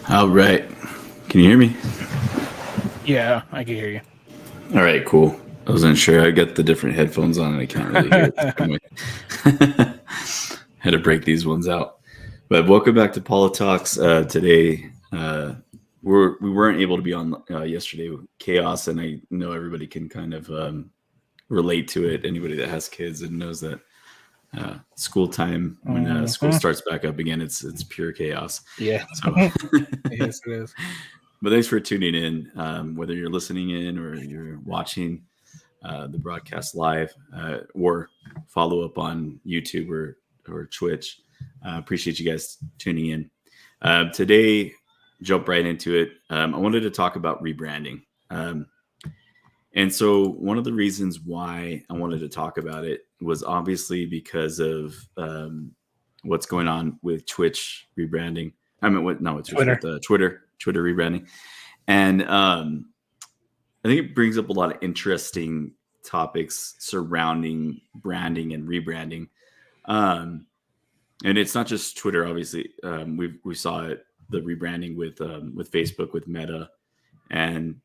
All right. Can you hear me? Yeah, I can hear you. All right, cool. I wasn't sure. I got the different headphones on and I can't really hear it the same way. Had to break these ones out. But welcome back to PalloTalks. Today, we weren't able to be on yesterday with chaos, and I know everybody can kind of relate to it. Anybody that has kids and knows that school time when school Mhm. starts back up again, it's pure chaos. Yeah. So Yes, it is. But thanks for tuning in, whether you're listening in or you're watching the broadcast live or follow up on YouTube or Twitch. Appreciate you guys tuning in. Today, jump right into it. I wanted to talk about rebranding. And so, one of the reasons why I wanted to talk about it was obviously because of what's going on with Twitch rebranding. I mean, what? No, it's Twitch Twitter. with Twitter rebranding. And I think it brings up a lot of interesting topics surrounding branding and rebranding. And it's not just Twitter, obviously. We saw it, the rebranding with Facebook, with Meta, and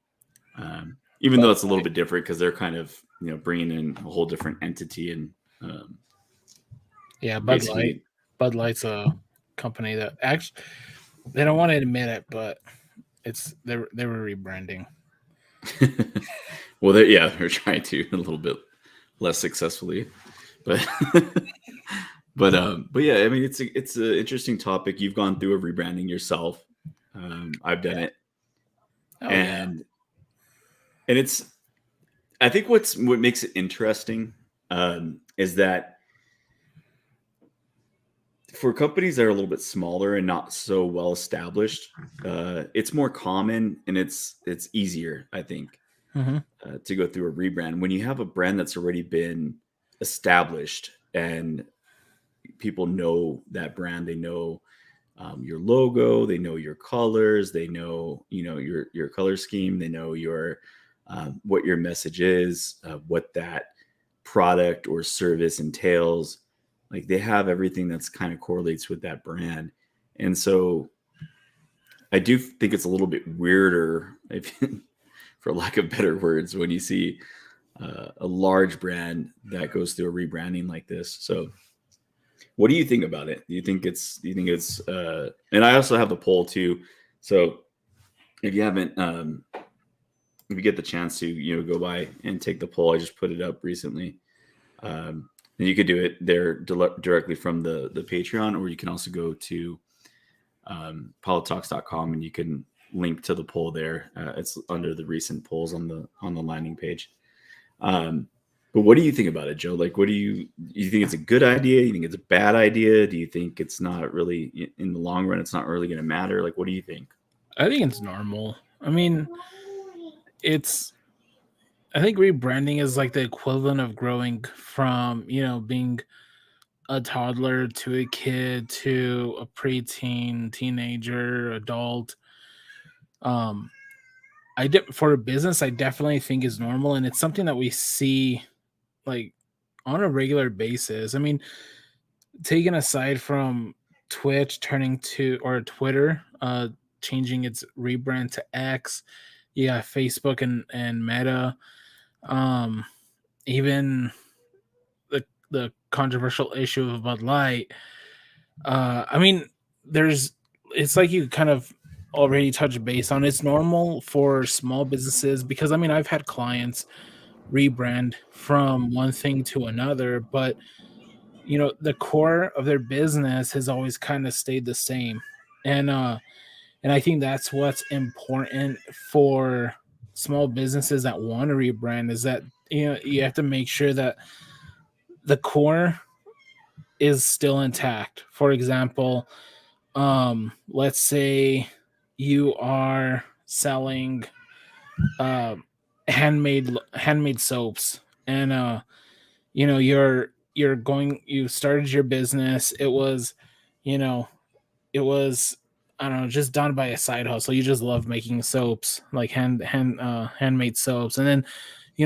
even though Bud it's a little Light. bit different because they're kind of bringing in a whole different entity and Yeah, Bud Light. basically, Bud Light's a company that actually they don't want to admit it, but they were rebranding. well, they're trying to a little bit less successfully, but but yeah, I mean it's an interesting topic. You've gone through a rebranding yourself. I've done Yeah. it, Oh yeah. and it's I think what makes it interesting is that for companies that are a little bit smaller and not so well established, it's more common and it's easier, I think, hmm to go through a rebrand. When you have a brand that's already been established and people know that brand, they know your logo, they know your colors, they know your color scheme, they know your what your message is, what that product or service entails. Like they have everything that's kind of correlates with that brand, and so I do think it's a little bit weirder, if, for lack of better words, when you see a large brand that goes through a rebranding like this. So what do you think about it? Do you think it's and I also have the poll too. So if you haven't if you get the chance to, go by and take the poll, I just put it up recently. And you could do it there directly from the Patreon, or you can also go to PalloTalks.com and you can link to the poll there. It's under the recent polls on the landing page. Um, but what do you think about it, Joe? Like, you think it's a good idea? You think it's a bad idea? Do you think it's not really in the long run? It's not really going to matter. Like, what do you think? I think it's normal. I mean, it's I think rebranding is like the equivalent of growing from, being a toddler to a kid to a preteen, teenager, adult. Um, for a business, I definitely think is normal, and it's something that we see like on a regular basis. I mean, taken aside from Twitch turning to or Twitter, changing its rebrand to X, yeah, Facebook and Meta, um, even the controversial issue of Bud Light. I mean, there's it's like you kind of already touched base on. It's normal for small businesses because I mean I've had clients rebrand from one thing to another, but the core of their business has always kind of stayed the same, and I think that's what's important for small businesses that want to rebrand is that you have to make sure that the core is still intact. For example, let's say you are selling uh, handmade soaps, and you started your business. You know it was I don't know, just done by a side hustle. You just love making soaps, like handmade soaps, and then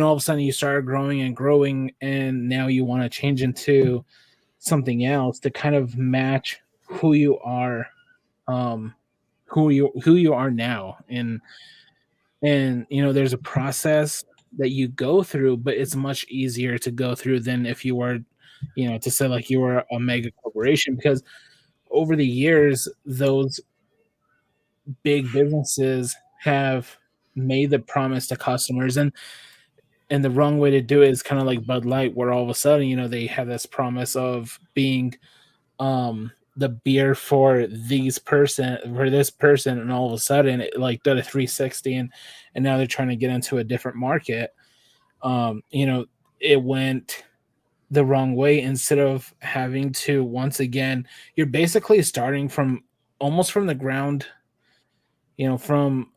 all of a sudden you started growing and growing, and now you want to change into something else to kind of match who you are. Um, who you are now. And there's a process that you go through, but it's much easier to go through than if you were, to say like you were a mega corporation, because over the years those big businesses have made the promise to customers, and the wrong way to do it is kind of like Bud Light, where all of a sudden, they have this promise of being the beer for this person, and all of a sudden it like did a 360, and now they're trying to get into a different market. It went the wrong way. Instead of having to, once again, you're basically starting from almost from the ground, from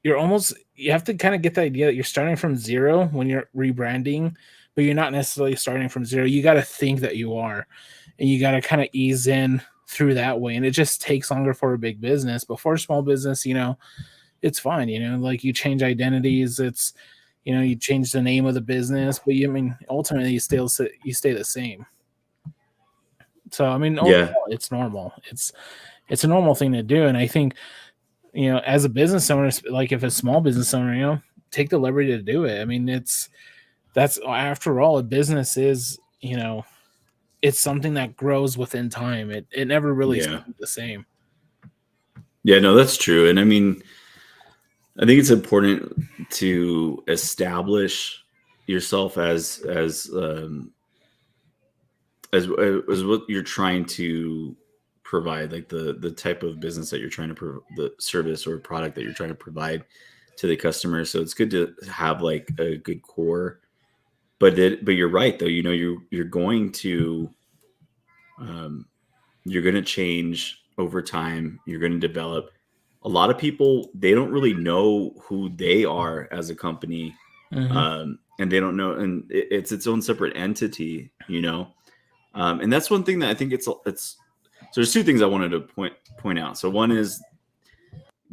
you have to kind of get the idea that you're starting from zero when you're rebranding, but you're not necessarily starting from zero. You got to think that you are, and you got to kind of ease in through that way. And it just takes longer for a big business, but for a small business, it's fine. Like you change identities, you change the name of the business, but ultimately you stay the same. So Yeah. overall, it's normal. It's a normal thing to do, and I think as a business owner, like if a small business owner, take the liberty to do it. That's after all, a business is, it's something that grows within time. It never really Yeah. stays the same. Yeah, no, that's true. And I mean, I think it's important to establish yourself as what you're trying to provide, like the type of business that you're trying to the service or product that you're trying to provide to the customer. So it's good to have like a good core, but you're right though. Um, you're going to change over time. You're going to develop. A lot of people, they don't really know who they are as a company, Hmm. and they don't know, and it's its own separate entity. And that's one thing that I think it's. So there's two things I wanted to point out. So one is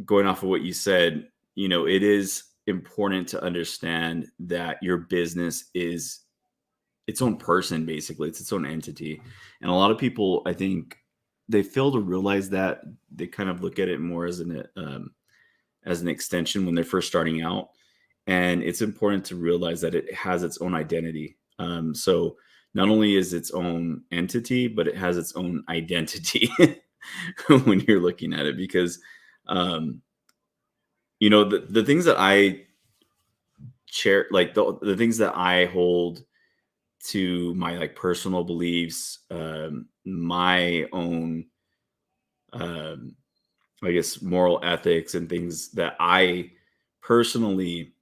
going off of what you said. It is important to understand that your business is its own person. Basically, it's its own entity, and a lot of people, I think, they fail to realize that. They kind of look at it more as an extension when they're first starting out, and it's important to realize that it has its own identity. So not only is its own entity, but it has its own identity when you're looking at it, because um, the things that I share, like the things that I hold to my like personal beliefs, my own, um, I guess, moral ethics and things that I personally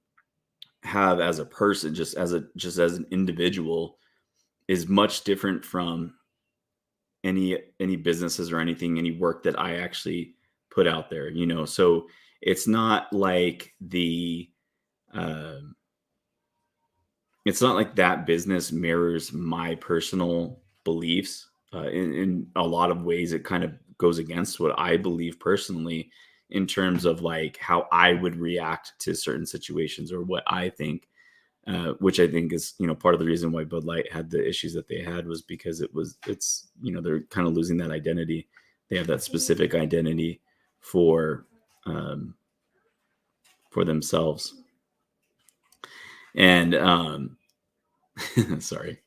have as a person, just as an individual, is much different from any businesses or any work that I actually put out there. So it's not like um it's not like that business mirrors my personal beliefs. In a lot of ways, it kind of goes against what I believe personally, in terms of like how I would react to certain situations, or what I think, which I think is part of the reason why Bud Light had the issues that they had, was because they're kind of losing that identity. They have that specific identity for um, for themselves. And sorry.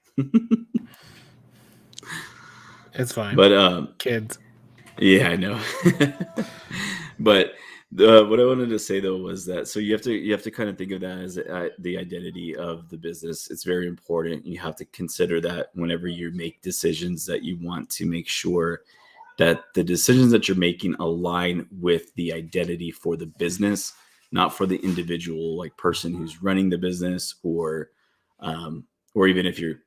It's fine. But Kids. yeah, I know. But what I wanted to say though was that, so you have to kind of think of that as the identity of the business. It's very important. You have to consider that whenever you make decisions, that you want to make sure that the decisions that you're making align with the identity for the business, not for the individual like person who's running the business, um, or even if you're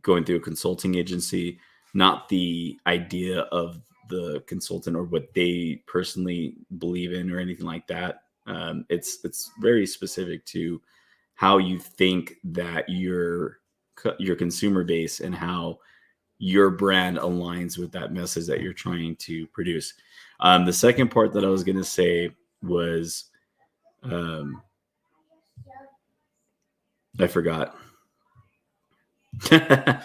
going through a consulting agency, not the idea of the consultant or what they personally believe in or anything like that. It's very specific to how you think that your consumer base and how your brand aligns with that message that you're trying to produce. The second part that I was going to say was, um, I forgot. I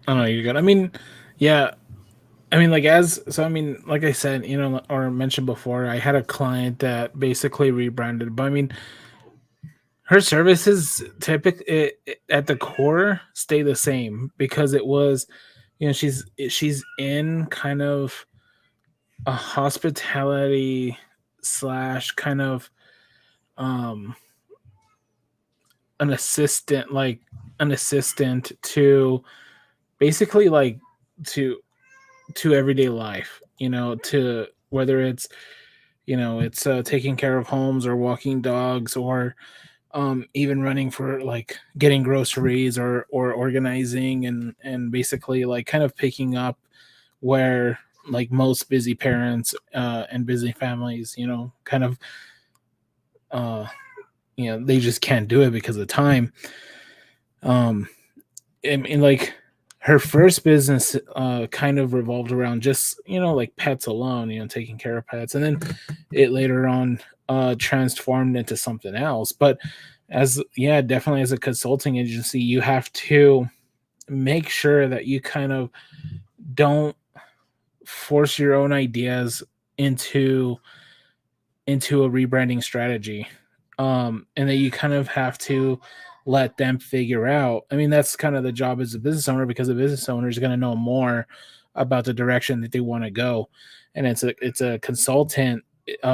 don't know, you're good. Yeah, I mean, like I said, or mentioned before, I had a client that basically rebranded, but I mean, her services typically at the core stay the same because it was, she's in kind of a hospitality slash kind of um an assistant, like an assistant to basically like to everyday life, to whether it's it's taking care of homes or walking dogs or even running for like getting groceries or organizing and basically like kind of picking up where like most busy parents and busy families kind of uh they just can't do it because of time. um and like her first business kind of revolved around just like pets alone, taking care of pets, and then it later on transformed into something else. But definitely as a consulting agency, you have to make sure that you kind of don't force your own ideas into a rebranding strategy, and that you kind of have to let them figure out. I mean, that's kind of the job as a business owner, because the business owner is going to know more about the direction that they want to go, and it's a consultant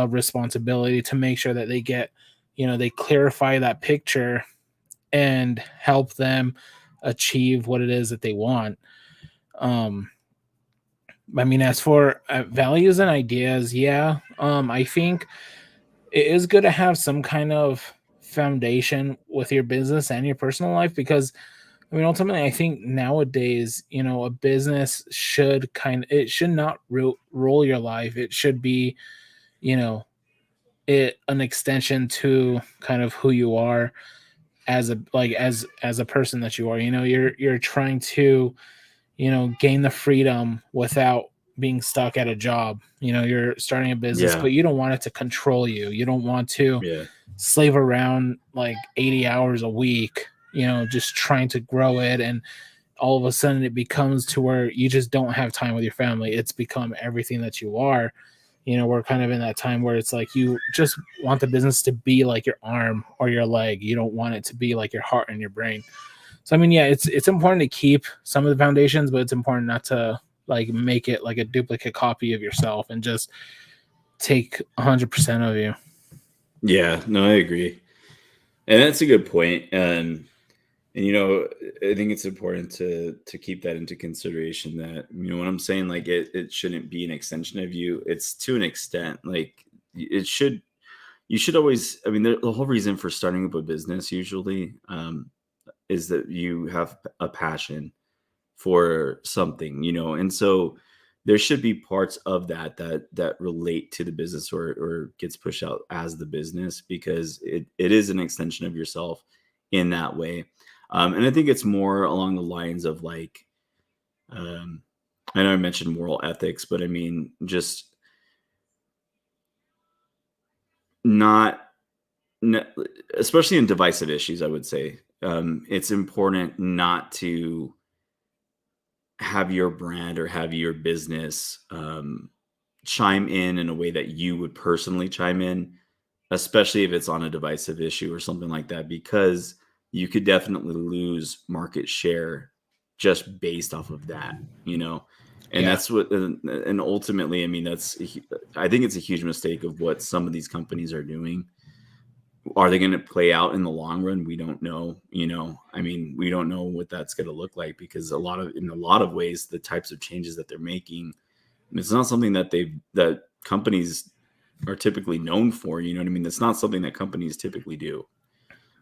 responsibility to make sure that they get, they clarify that picture and help them achieve what it is that they want. Um, I mean, as for values and ideas, I think it is good to have some kind of foundation with your business and your personal life, because I mean, ultimately I think nowadays, a business it should not rule your life. It should be, you know it an extension to kind of who you are as a like as a person that you are. You're trying to gain the freedom without being stuck at a job. You're starting a business, Yeah, but you don't want it to control you. You don't want to yeah, slave around like 80 hours a week, just trying to grow it. And all of a sudden it becomes to where you just don't have time with your family. It's become everything that you are. We're kind of in that time where it's like you just want the business to be like your arm or your leg. You don't want it to be like your heart and your brain. So I mean, yeah, it's important to keep some of the foundations, but it's important not to like make it like a duplicate copy of yourself and just take 100% of you. yeah. No, I agree, and that's a good point. And I think it's important to keep that into consideration. That when I'm saying like it shouldn't be an extension of you, it's to an extent. Like it should. You should always. I mean, the whole reason for starting up a business usually is that you have a passion for something, and so there should be parts of that relate to the business or gets pushed out as the business, because it is an extension of yourself in that way. And I think it's more along the lines of like, um, I know I mentioned moral ethics, but I mean just not, n- especially in divisive issues. I would say it's important not to have your brand or have your business chime in a way that you would personally chime in, especially if it's on a divisive issue or something like that, because you could definitely lose market share just based off of that. And Yeah. that's what, and ultimately, I mean, I think it's a huge mistake of what some of these companies are doing. Are they going to play out in the long run? We don't know. I mean, we don't know what that's going to look like, because in a lot of ways, the types of changes that they're making, it's not something that companies are typically known for. You know what I mean? That's not something that companies typically do.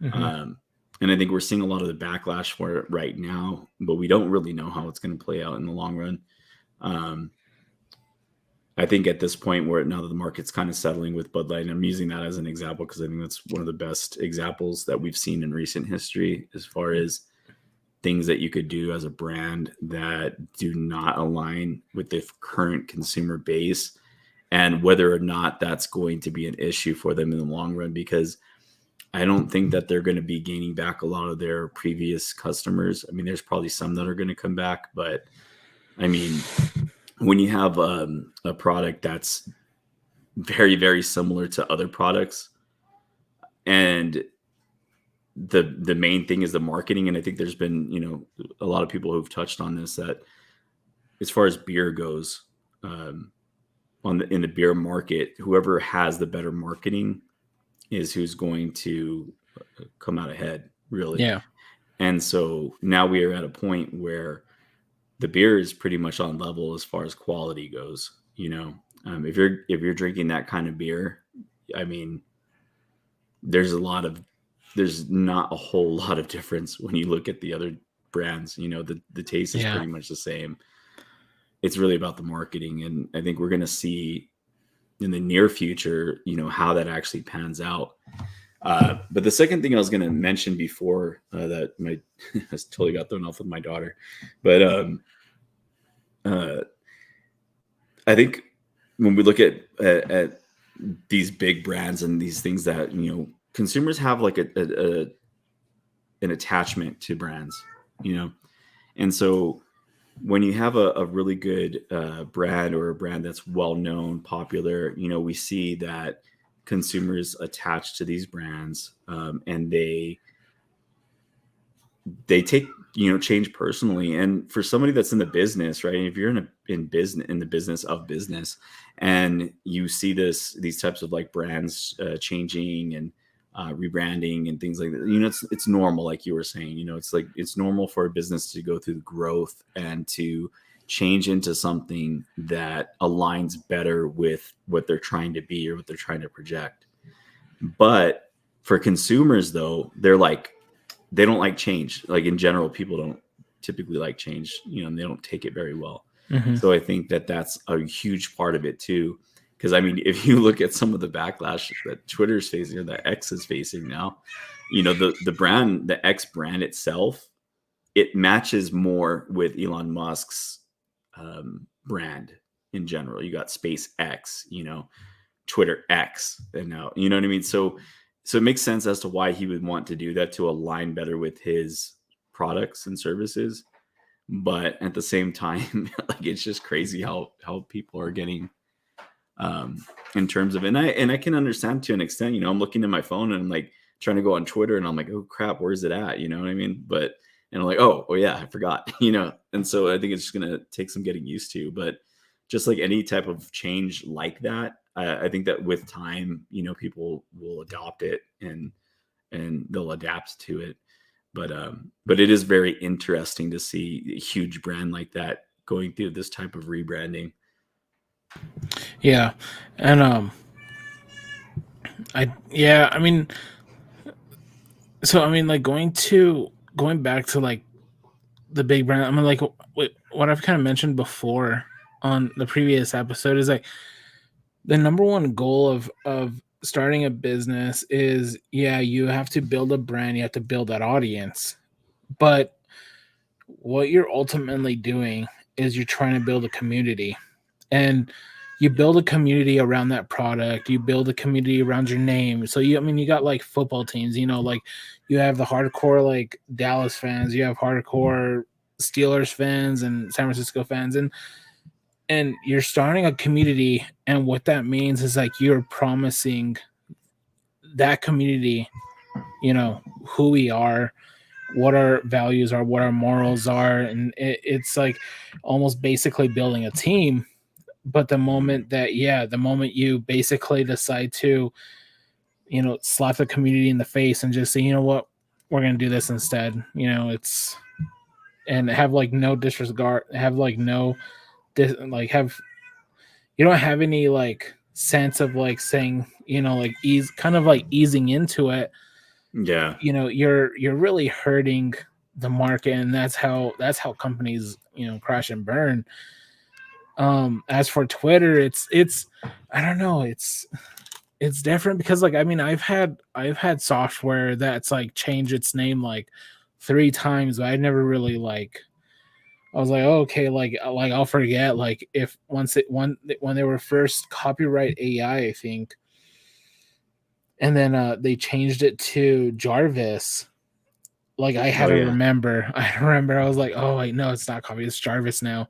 Hmm. Um, and I think we're seeing a lot of the backlash for it right now, but we don't really know how it's going to play out in the long run. Um, I think at this point, where now that the market's kind of settling with Bud Light, and I'm using that as an example because I think that's one of the best examples that we've seen in recent history as far as things that you could do as a brand that do not align with the current consumer base, and whether or not that's going to be an issue for them in the long run, because I don't think that they're going to be gaining back a lot of their previous customers. I mean, there's probably some that are going to come back, but I mean, when you have a product that's very, very similar to other products, and the main thing is the marketing. And I think there's been, a lot of people who've touched on this, that as far as beer goes, in the beer market, whoever has the better marketing is who's going to come out ahead, really. Yeah. And so now we are at a point where the beer is pretty much on level as far as quality goes. If you're drinking that kind of beer, I mean, there's not a whole lot of difference when you look at the other brands. The taste is Yeah. pretty much the same. It's really about the marketing, and I think we're going to see in the near future, how that actually pans out. But the second thing I was going to mention before that I totally got thrown off with my daughter, but I think when we look at these big brands and these things that consumers have like an attachment to brands, and so when you have a really good brand, or a brand that's well known, popular, we see that consumers attach to these brands, and they take change personally. And for somebody that's in the business, right, if you're in the business of business, and you see these types of like brands changing and rebranding and things like that, it's normal, like you were saying. It's normal for a business to go through growth and to change into something that aligns better with what they're trying to be or what they're trying to project. But for consumers, though, they don't like change. Like, in general, people don't typically like change, and they don't take it very well. Mm-hmm. So I think that that's a huge part of it too. Because I mean, if you look at some of the backlash that Twitter's facing, or that X is facing now, the X brand itself, it matches more with Elon Musk's brand in general. You got SpaceX, Twitter X, and now, you know what I mean? So it makes sense as to why he would want to do that, to align better with his products and services. But at the same time, like, it's just crazy how people are getting in terms of, and I can understand to an extent. I'm looking at my phone and I'm like trying to go on Twitter, and I'm like, oh crap, where's it at? You know what I mean? But, and I'm like, oh yeah, I forgot. And so I think it's just gonna take some getting used to. But just like any type of change like that, I think that with time, people will adopt it, and they'll adapt to it. But it is very interesting to see a huge brand like that going through this type of rebranding. Yeah. And I mean, so I mean, like, going back to like the big brand, I mean, like, what I've kind of mentioned before on the previous episode is like, the number one goal of starting a business is, yeah, you have to build a brand, you have to build that audience. But what you're ultimately doing is you're trying to build a community. And you build a community around that product, you build a community around your name. So you got like football teams, like you have the hardcore like Dallas fans, you have hardcore Steelers fans and San Francisco fans, and you're starting a community. And what that means is like you're promising that community, who we are, what our values are, what our morals are. And it's like almost basically building a team. But the moment you basically decide to, slap the community in the face and just say, you know what, we're going to do this instead, it's, and have like no disregard, have like no, have, you don't have any like sense of like saying, like kind of like easing into it. Yeah. You're really hurting the market, and that's how companies, crash and burn. As for Twitter, it's I don't know, it's different because, like, I mean, I've had software that's like changed its name like 3 times, but I never really like, I was like, oh, okay, like I'll forget, like, if when they were first copyright AI, I think, and then they changed it to Jarvis. Like, I had Oh to yeah. remember. I remember. I was like, oh wait, no, it's not copy. It's Jarvis now.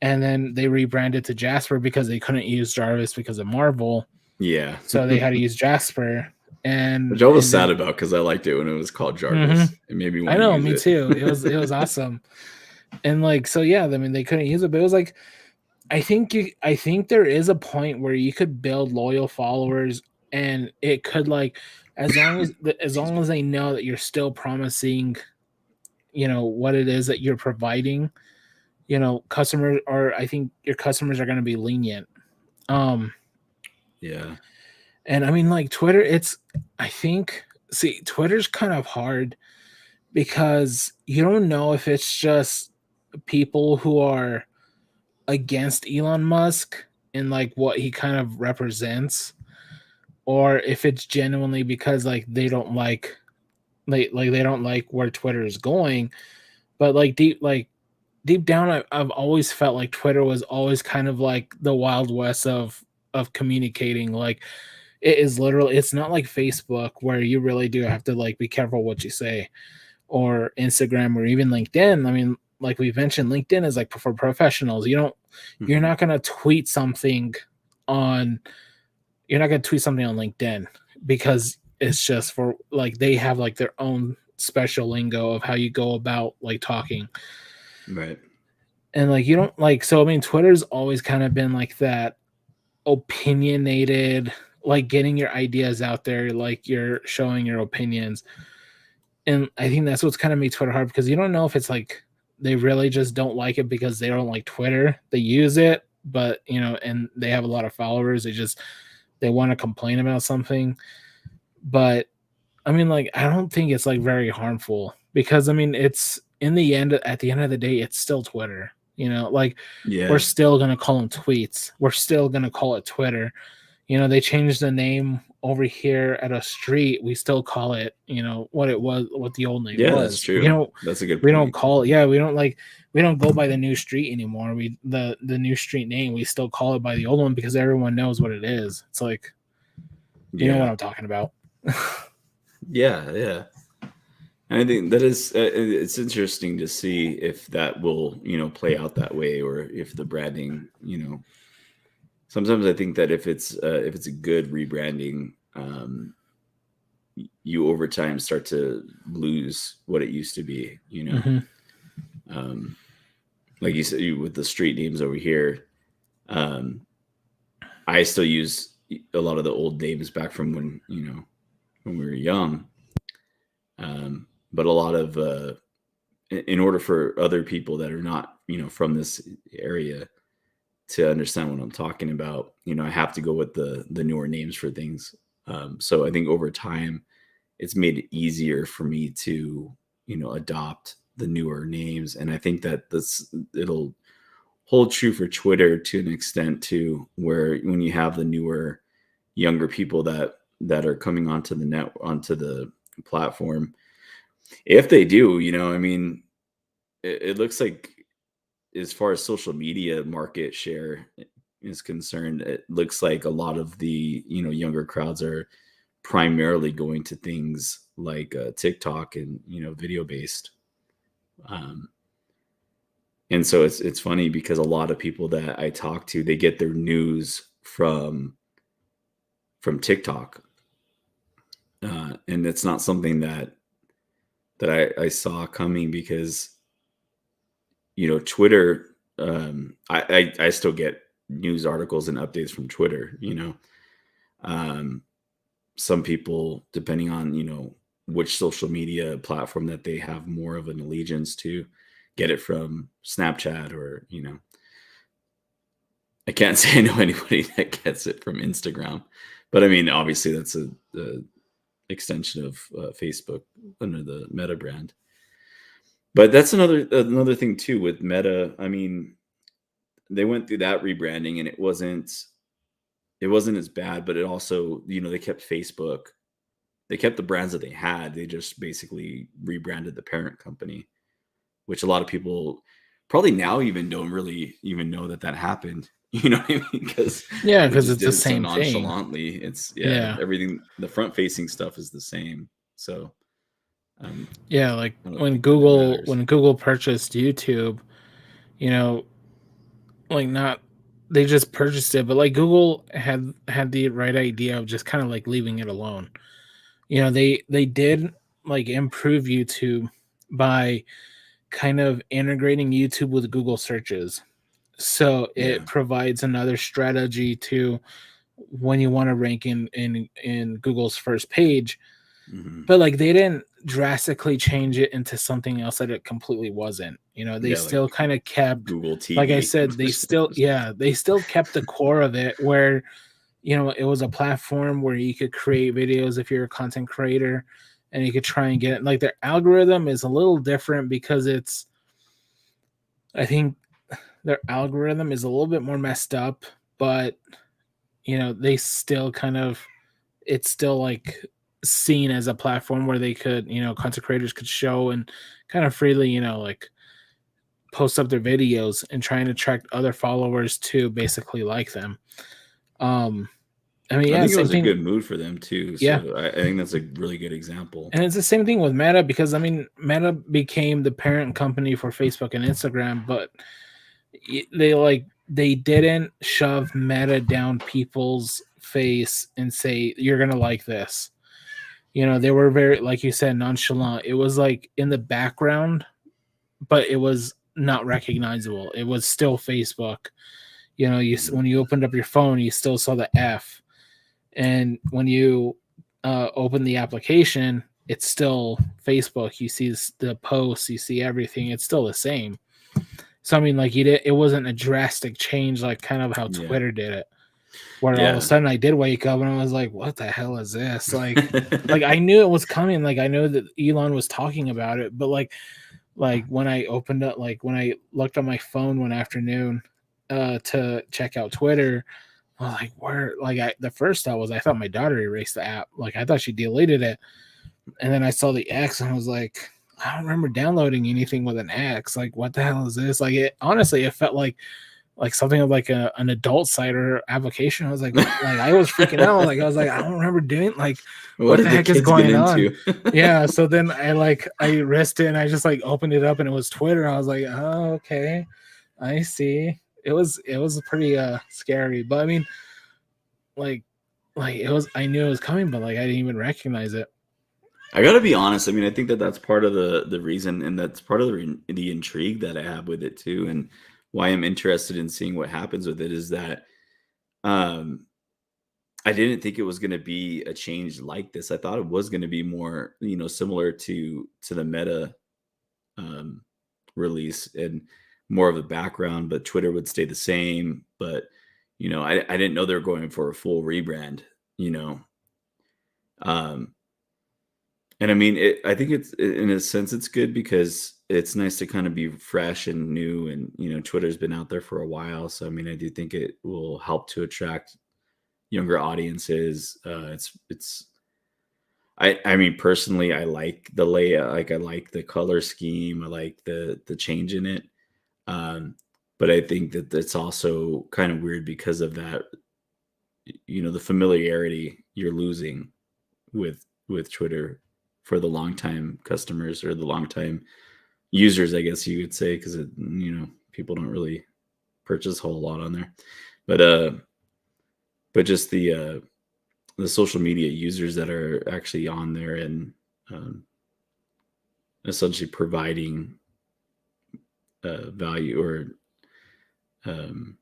and then they rebranded to Jasper because they couldn't use Jarvis because of Marvel, Yeah. so they had to use Jasper. Which I was And sad then about because I liked it when it was called hmm Jarvis. It made me I want to know, use me it. too. It was awesome. And like, so yeah, I mean they couldn't use it, but it was like, I think there is a point where you could build loyal followers, and it could like, as Excuse long me. as they know that you're still promising, what it is that you're providing, customers, or I think your customers are going to be lenient. Um Yeah. and I mean, like, Twitter, it's, I think, see, Twitter's kind of hard because you don't know if it's just people who are against Elon Musk and like what he kind of represents, or if it's genuinely because like they don't like where Twitter is going. But deep down, I've always felt like Twitter was always kind of like the wild west of communicating. Like, it is literally, it's not like Facebook where you really do have to like be careful what you say, or Instagram, or even LinkedIn. I mean, like we mentioned, LinkedIn is like for professionals. You're Mhm. not gonna tweet something on you're not gonna tweet something on LinkedIn because it's just for like, they have like their own special lingo of how you go about like talking. Right. And like, you don't like, so I mean, Twitter's always kind of been like that opinionated, like getting your ideas out there, like you're showing your opinions. And I think that's what's kind of made Twitter hard, because you don't know if it's like they really just don't like it because they don't like Twitter. They use it, but and they have a lot of followers. They want to complain about something. But I mean, like, I don't think it's like very harmful, because I mean, it's in the end, at the end of the day, it's still Twitter. Like, we're Yeah. still gonna call them tweets. We're still gonna call it Twitter. They changed the name over here at a street. We still call it, what it was, what the old name Yeah, that's was. true. That's a good We don't point. call it, yeah, we don't go by the new street anymore. The new street name, we still call it by the old one because everyone knows what it is. It's like, you know what Yeah. I'm talking about. Yeah. Yeah. And I think that is it's interesting to see if that will, play out that way, or if the branding, sometimes I think that if it's a good rebranding, you over time start to lose what it used to be, hmm Um, like you said, with the street names over here, um, I still use a lot of the old names back from when, when we were young. But a lot of, in order for other people that are not, from this area to understand what I'm talking about, I have to go with the newer names for things. So I think over time, it's made it easier for me to, adopt the newer names. And I think that it'll hold true for Twitter to an extent too, where when you have the newer, younger people that are coming onto the platform, if they do, I mean, it looks like, as far as social media market share is concerned, it looks like a lot of the, younger crowds are primarily going to things like TikTok and, video based. Um, and so it's funny because a lot of people that I talk to, they get their news from TikTok, and it's not something that I saw coming because, Twitter. I still get news articles and updates from Twitter. Um, some people, depending on which social media platform that they have more of an allegiance to, get it from Snapchat, or I can't say I know anybody that gets it from Instagram, but I mean, obviously that's a extension of Facebook under the Meta brand. But that's another thing too with Meta. I mean, they went through that rebranding, and it wasn't as bad, but it also, they kept Facebook. They kept the brands that they had. They just basically rebranded the parent company, which a lot of people probably now even don't really even know that happened. You know what I mean? Because Yeah, they because just it's did the it so same thing. nonchalantly. It's, yeah, Yeah. everything. The front facing stuff is the same. So um, Yeah, like I don't when think that it Google matters. when Google purchased YouTube, you know, like not they just purchased it, but like Google had the right idea of just kind of like leaving it alone. They did like improve YouTube by kind of integrating YouTube with Google searches. So Yeah. it provides another strategy to when you want to rank in Google's first page, Hmm. but like they didn't drastically change it into something else that it completely wasn't. They Yeah, like still kind of kept, Google like I TV. said, they still kept the core of it where it was a platform where you could create videos if you're a content creator, and you could try and get, like, their algorithm is a little different because I think their algorithm is a little bit more messed up, but they still kind of, it's still like seen as a platform where they could, content creators could show and kind of freely, like post up their videos and try and attract other followers to basically like them. Um, I mean, I yeah, think it same was a thing. good move for them too. Yeah. So I think that's a really good example. And it's the same thing with Meta because I mean, Meta became the parent company for Facebook and Instagram, but they didn't shove Meta down people's face and say you're gonna like this. They were very, like you said, nonchalant. It was like in the background, but it was not recognizable. It was still Facebook. Mhm. When you opened up your phone, you still saw the F, and when you open the application, it's still Facebook. You see the posts, you see everything. It's still the same. So I mean, like, it wasn't a drastic change, like kind of how Yeah. Twitter did it, where all of a Yeah. sudden I did wake up and I was like, "What the hell is this?" Like I knew it was coming. Like I know that Elon was talking about it, but like when I opened up, like when I looked on my phone one afternoon to check out Twitter, I was like, where? Like the first thought was I thought my daughter erased the app. Like I thought she deleted it, and then I saw the X and I was like, I don't remember downloading anything with an X. Like what the hell is this? Like it honestly, it felt like something of like an adult site or application. I was like I was freaking out. Like I was like, I don't remember doing, like, What what did the the heck is kids get going on? into? Yeah. So then I risked it and I just like opened it up and it was Twitter. I was like, oh, okay. I see. It was pretty scary. But I mean, like it was, I knew it was coming, but like I didn't even recognize it. I gotta be honest. I mean, I think that that's part of the reason, and that's part of the intrigue that I have with it too, and why I'm interested in seeing what happens with it is that um, I didn't think it was going to be a change like this. I thought it was going to be more, similar to the Meta um, release and more of a background, but Twitter would stay the same. But I didn't know they were going for a full rebrand. You know, um, and I mean, I think in a sense it's good because it's nice to kind of be fresh and new, and Twitter's been out there for a while, so I mean, I do think it will help to attract younger audiences. It's I mean, personally, I like the layout. Like, I like the color scheme. I like the change in it. Um, but I think that it's also kind of weird because of that. The familiarity you're losing with Twitter for the longtime customers or the longtime users, I guess you could say, because people don't really purchase a whole lot on there. But just the social media users that are actually on there and um, essentially providing value or um,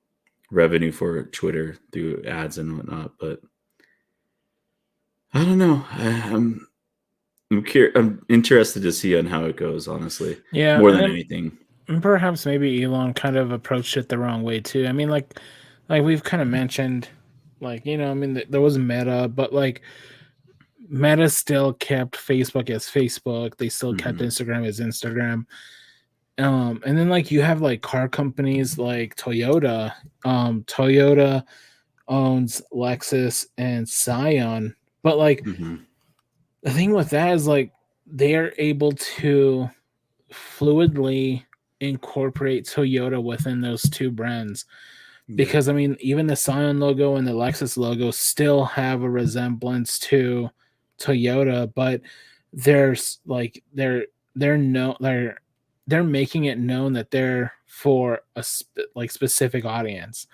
revenue for Twitter through ads and whatnot. But I don't know. I'm interested to see on how it goes. Honestly, Yeah, more than anything. and perhaps maybe Elon kind of approached it the wrong way too. I mean, like we've kind of mentioned, like, I mean, there was Meta, but like Meta still kept Facebook as Facebook. They still kept Hmm. Instagram as Instagram. And then like you have like car companies like Toyota. Toyota owns Lexus and Scion, but like Hmm. the thing with that is like they are able to fluidly incorporate Toyota within those two brands. Yeah. Because I mean, even the Scion logo and the Lexus logo still have a resemblance to Toyota, but there's like they're no they're making it known that they're for a like specific audience.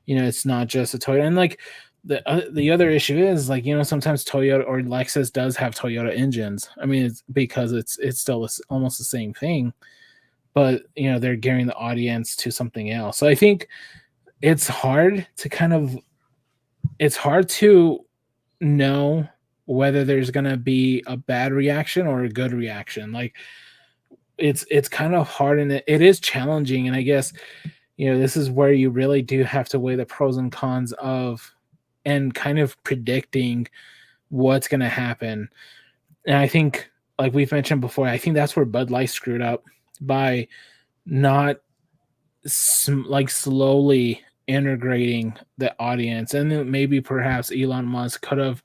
It's not just a Toyota. And like the other issue is, like, sometimes Toyota or Lexus does have Toyota engines. I mean, it's because it's still almost the same thing, but they're gearing the audience to something else. So I think it's hard to know whether there's going to be a bad reaction or a good reaction. Like, it's kind of hard, and it is challenging. And I guess this is where you really do have to weigh the pros and cons of, and kind of predicting what's going to happen. And I think, like we've mentioned before, I think that's where Bud Light screwed up by not like slowly integrating the audience. And then maybe perhaps Elon Musk could have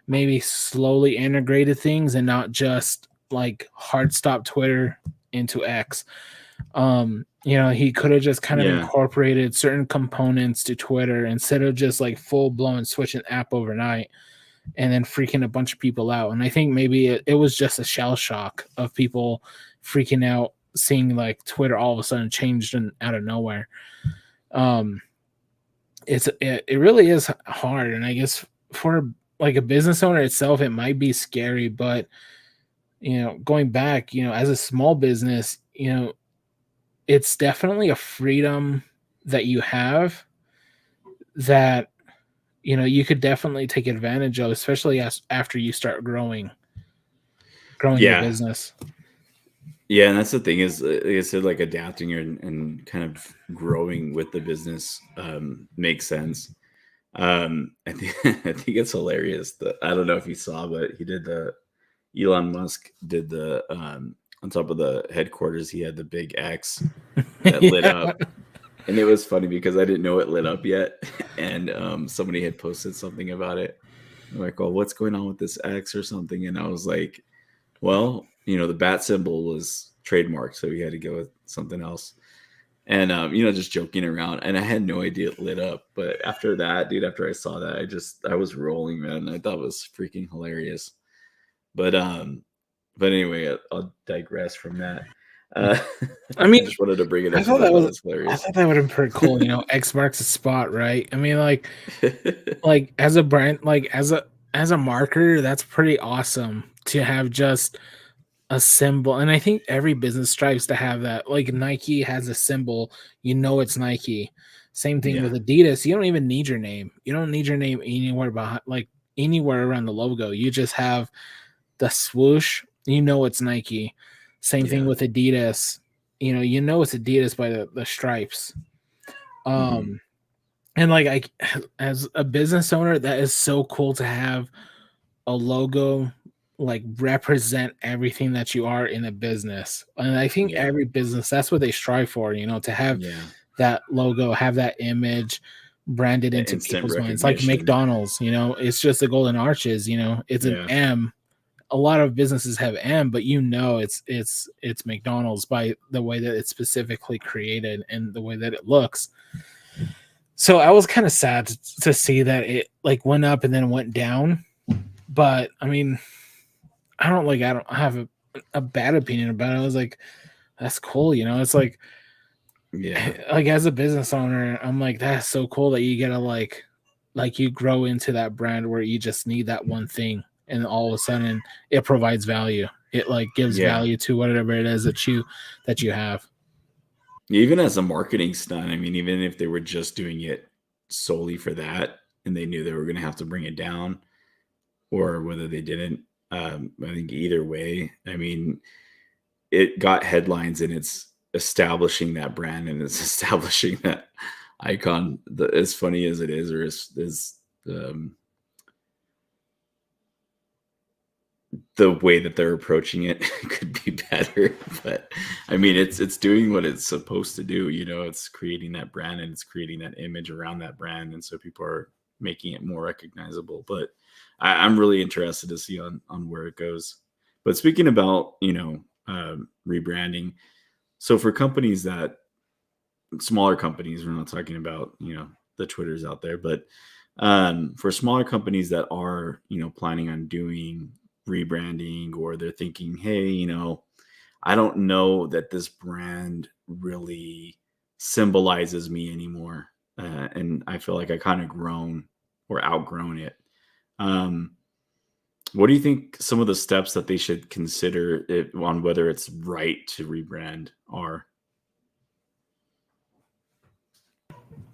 maybe slowly integrated things and not just like hard stop Twitter into X. He could have just kind of Yeah. incorporated certain components to Twitter instead of just like full blown switching app overnight and then freaking a bunch of people out. And I think maybe it was just a shell shock of people freaking out, seeing like Twitter all of a sudden changed and out of nowhere. It really is hard. And I guess for like a business owner itself, it might be scary, but going back, as a small business, it's definitely a freedom that you have that you could definitely take advantage of, especially after you start growing your Yeah. business. Yeah, and that's the thing is, like I said, like adapting and kind of growing with the business makes sense. I think I think it's hilarious that, I don't know if you saw, but Elon Musk did the on top of the headquarters, he had the big X that lit Yeah. up. And it was funny because I didn't know it lit up yet. And somebody had posted something about it. I'm like, oh, what's going on with this X or something? And I was like, well, the bat symbol was trademarked, so we had to go with something else. And just joking around. And I had no idea it lit up. But after that, dude, after I saw that, I was rolling, man. I thought it was freaking hilarious. But anyway, I'll digress from that. I I mean, just wanted to bring it I up because thought I that thought it was was I hilarious. thought that would have been pretty cool. X marks the spot, right? I mean, like as a brand, like as a marketer, that's pretty awesome to have just a symbol. And I think every business strives to have that. Like Nike has a symbol, it's Nike. Same thing with Yeah. Adidas. You don't even need your name. You don't need your name anywhere behind, like anywhere around the logo. You just have the swoosh. It's Nike. Same thing Yeah. with Adidas. It's Adidas by the stripes. Hmm. And like as a business owner, that is so cool to have a logo like represent everything that you are in a business. And I think Yeah. every business, that's what they strive for, to have Yeah. that logo, have that image branded That into instant people's minds. Like recognition. McDonald's, it's just the golden arches, it's an Yeah. M. A lot of businesses have M, but it's McDonald's by the way that it's specifically created and the way that it looks. So I was kind of sad to see that it like went up and then went down. But I mean, I don't have a bad opinion about it. I was like, that's cool, It's like Yeah. like as a business owner, I'm like, that's so cool that you get to like you grow into that brand where you just need that one thing, and all of a sudden it provides value. It like gives Yeah. value to whatever it is that you have. Even as a marketing stunt, I mean, even if they were just doing it solely for that and they knew they were going to have to bring it down, or whether they didn't, I think either way, I mean, it got headlines and it's establishing that brand and it's establishing that icon. As funny as it is, or as um, the way that they're approaching it could be better. But I mean, it's doing what it's supposed to do. It's creating that brand and it's creating that image around that brand, and so people are making it more recognizable. But I'm really interested to see on where it goes. But speaking about rebranding, so for companies that smaller companies, we're not talking about the Twitters out there, but for smaller companies that are planning on doing rebranding, or they're thinking, hey, I don't know that this brand really symbolizes me anymore. And I feel like I kind of grown or outgrown it. Um, what do you think some of the steps that they should consider on whether it's right to rebrand are?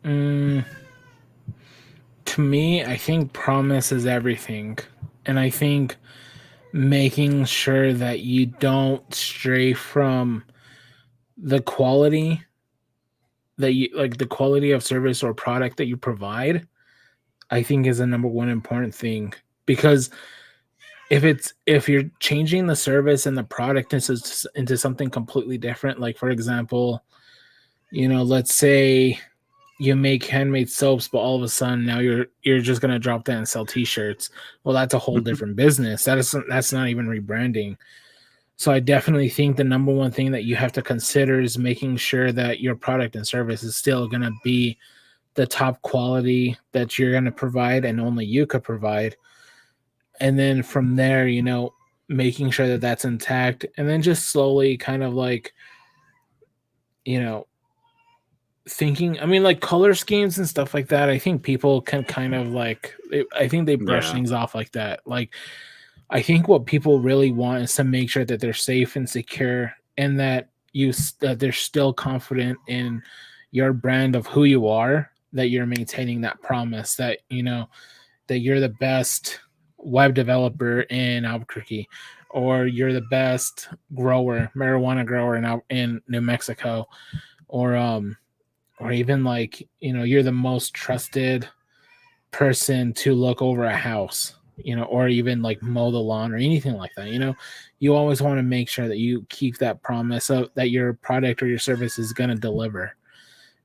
Mm, to me, I think promise is everything. And I think making sure that you don't stray from the quality that you like, the quality of service or product that you provide, I think is the number one important thing. Because if you're changing the service and the product into something completely different, like for example, let's say you make handmade soaps, but all of a sudden now you're just gonna drop that and sell t-shirts. Well, that's a whole different business. That's not even rebranding. So I definitely think the number one thing that you have to consider is making sure that your product and service is still gonna be the top quality that you're gonna provide and only you could provide. And then from there, making sure that that's intact, and then just slowly kind of like, you know, thinking, I mean, like color schemes and stuff like that. I think people can kind of like, I think they brush Yeah. things off like that. Like, I think what people really want is to make sure that they're safe and secure, and that that they're still confident in your brand of who you are, that you're maintaining that promise, that that you're the best web developer in Albuquerque, or you're the best marijuana grower in New Mexico, or or even like, you're the most trusted person to look over a house, or even like mow the lawn or anything like that. You always want to make sure that you keep that promise of that your product or your service is going to deliver.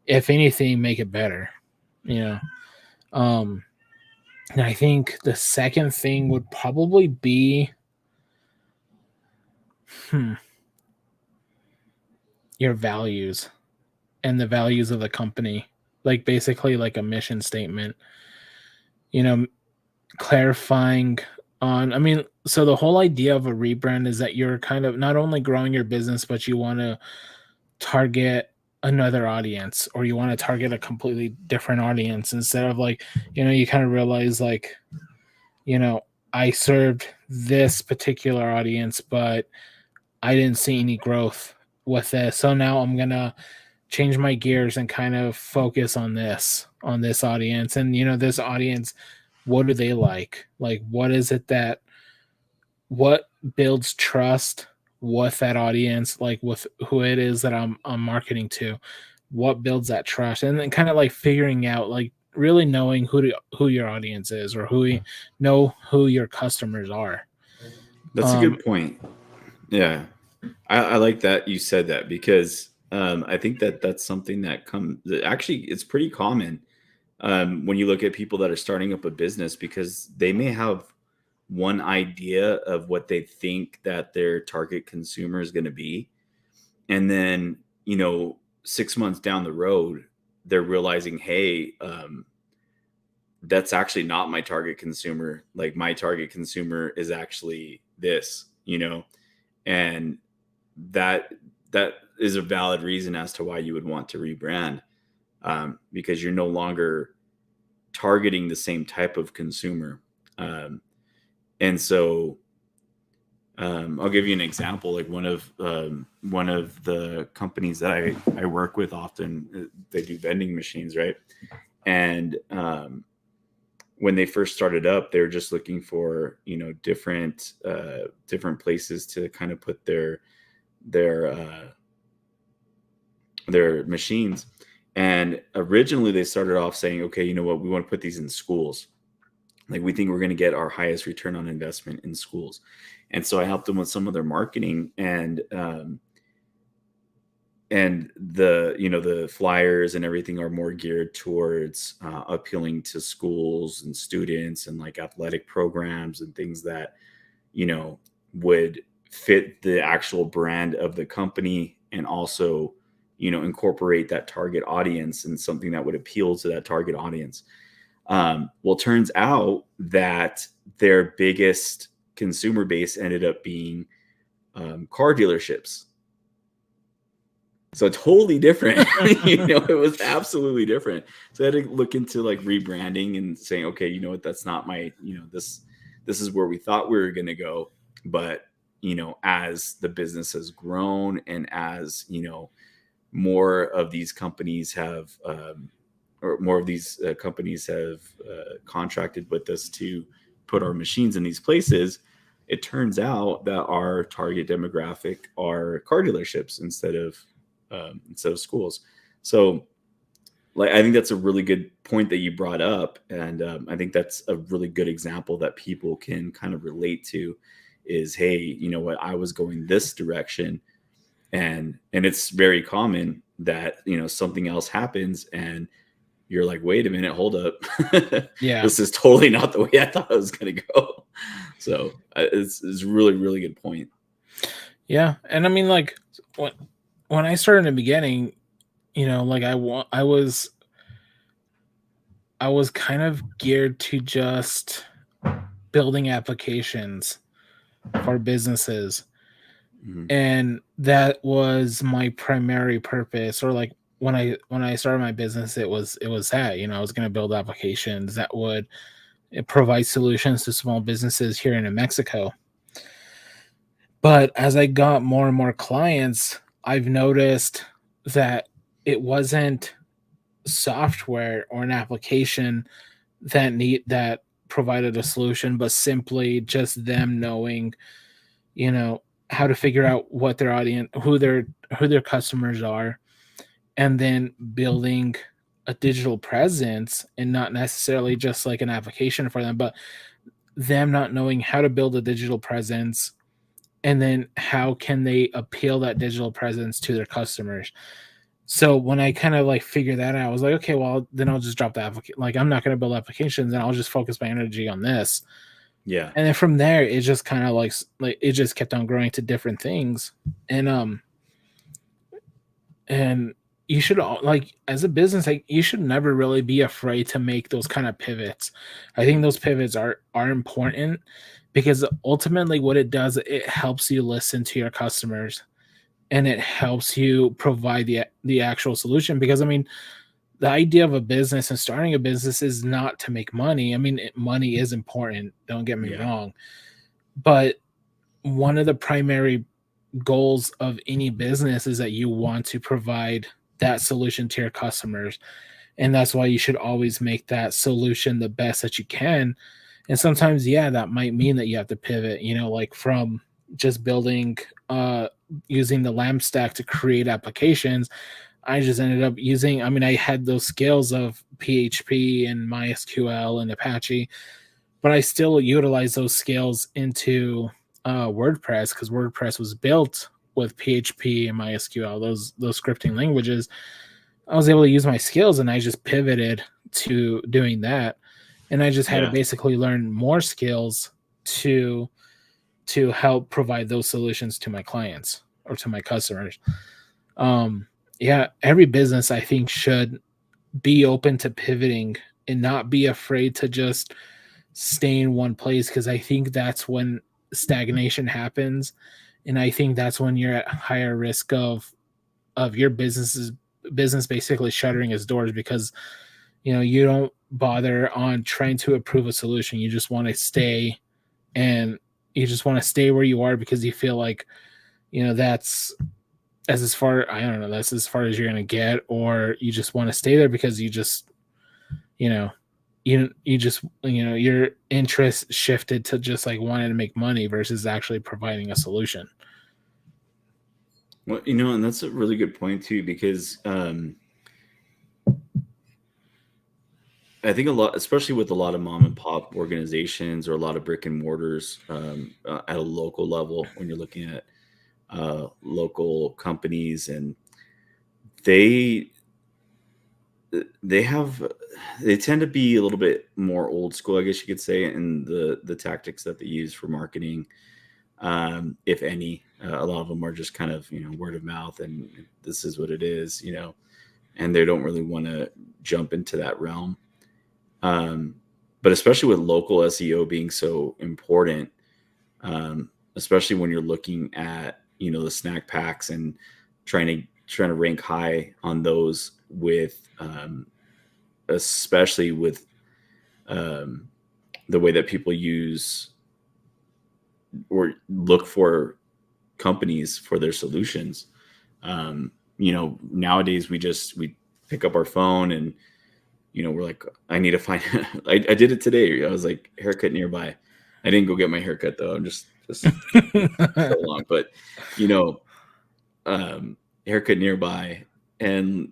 If anything, make it better, you know. Um, and I think the second thing would probably be hmm, your values and the values of the company. Like basically like a mission statement, you know, clarifying on, I mean, so the whole idea of a rebrand is that you're kind of not only growing your business, but you want to target another audience, or you want to target a completely different audience, instead of like, you kind of realize like, you know, I served this particular audience, but I didn't see any growth with this. So now I'm gonna change my gears and kind of focus on this audience. And this audience, what do they like? Like, what is it that what builds trust with that audience, like with who it is that I'm marketing to? What builds that trust? And then kind of like figuring out, like really knowing who your audience is, or know who your customers are. That's a Um, good point. Yeah. I like that you said that because I think that that's something that actually it's pretty common when you look at people that are starting up a business, because they may have one idea of what they think that their target consumer is going to be, and then 6 months down the road they're realizing, hey, that's actually not my target consumer. Like, my target consumer is actually this, and that that is a valid reason as to why you would want to rebrand, because you're no longer targeting the same type of consumer. And so I'll give you an example. Like, one of the companies that I work with often, they do vending machines, right? And when they first started up, they were just looking for different places to kind of put their uh, their machines. And originally they started off saying, okay, you know what, we want to put these in schools. Like, we think we're going to get our highest return on investment in schools. And so I helped them with some of their marketing, and the flyers and everything are more geared towards appealing to schools and students, and like athletic programs and things that would fit the actual brand of the company, and also incorporate that target audience and something that would appeal to that target audience. Well, turns out that their biggest consumer base ended up being car dealerships. So totally different. It was absolutely different. So I had to look into like rebranding and saying, okay, you know what, that's not my, this is where we thought we were going to go. But, as the business has grown and as, more of these companies have, or more of these companies have contracted with us to put our machines in these places, it turns out that our target demographic are car dealerships instead of schools. So, like, I think that's a really good point that you brought up, and I think that's a really good example that people can kind of relate to. Is, hey, you know what? I was going this direction, and it's very common that something else happens, and you're like, wait a minute, hold up, Yeah. this is totally not the way I thought it was going to go. So it's really really good point. Yeah. And I mean, like, when I started in the beginning, like I was kind of geared to just building applications for businesses, Mhm. and that was my primary purpose. Or like when I started my business, it was that, I was going to build applications that would provide solutions to small businesses here in New Mexico. But as I got more and more clients, I've noticed that it wasn't software or an application that provided a solution, but simply just them knowing, you know, how to figure out what their audience, who their customers are, and then building a digital presence, and not necessarily just like an application for them, but them not knowing how to build a digital presence, and then how can they appeal that digital presence to their customers. So when I kind of like figured that out, I was like, okay, well then I'll just drop the application. Like, I'm not going to build applications, and I'll just focus my energy on this. Yeah. And then from there, it just kind of like it just kept on growing to different things. And um and you should like, as a business, like, you should never really be afraid to make those kind of pivots. I think those pivots are important, because ultimately what it does, it helps you listen to your customers, and it helps you provide the actual solution. Because I mean, the idea of a business and starting a business is not to make money. I mean, money is important, don't get me Yeah. wrong, but one of the primary goals of any business is that you want to provide that solution to your customers. And that's why you should always make that solution the best that you can. And sometimes, yeah, that might mean that you have to pivot, like from just building, using the lamp stack to create applications. I just ended up using, I mean, I had those skills of PHP and MySQL and Apache, but I still utilize those skills into WordPress, because WordPress was built with PHP and MySQL, those scripting languages. I was able to use my skills, and I just pivoted to doing that. And I just had to Yeah. basically learn more skills to help provide those solutions to my clients or to my customers. Um, yeah, every business, I think, should be open to pivoting and not be afraid to just stay in one place, because I think that's when stagnation happens, and I think that's when you're at higher risk of your business basically shuttering its doors, because you don't bother on trying to improve a solution. You just want to stay, and you just want to stay where you are, because you feel like that's as far, I don't know, that's as far as you're gonna get, or you just want to stay there because you know you just your interest shifted to just like wanting to make money versus actually providing a solution. Well, and that's a really good point too, because I think a lot, especially with a lot of mom and pop organizations or a lot of brick and mortars, at a local level, when you're looking at local companies, and they they have they tend to be a little bit more old school, I guess you could say, in the tactics that they use for marketing. If any, a lot of them are just kind of word of mouth, and this is what it is, and they don't really want to jump into that realm. Um, but especially with local SEO being so important, especially when you're looking at the snack packs and trying to trying to rank high on those with, especially with um, the way that people use or look for companies for their solutions. Nowadays we pick up our phone and we're like, I need to find. I did it today. I was like, haircut nearby. I didn't go get my haircut though. I'm just so long, but you know, haircut nearby, and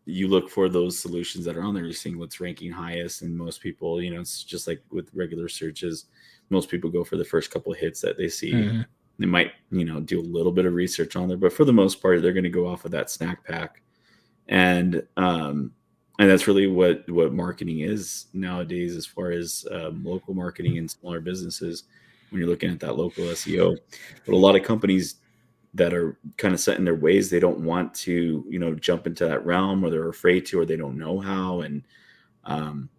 you look for those solutions that are on there. You're seeing what's ranking highest, and most people, it's just like with regular searches. Most people go for the first couple of hits that they see. Mhm. They might, do a little bit of research on there, but for the most part, they're going to go off of that snack pack, and that's really what marketing is nowadays, as far as local marketing and smaller businesses. When you're looking at that local SEO, but a lot of companies that are kind of set in their ways, they don't want to jump into that realm, or they're afraid to, or they don't know how. And um,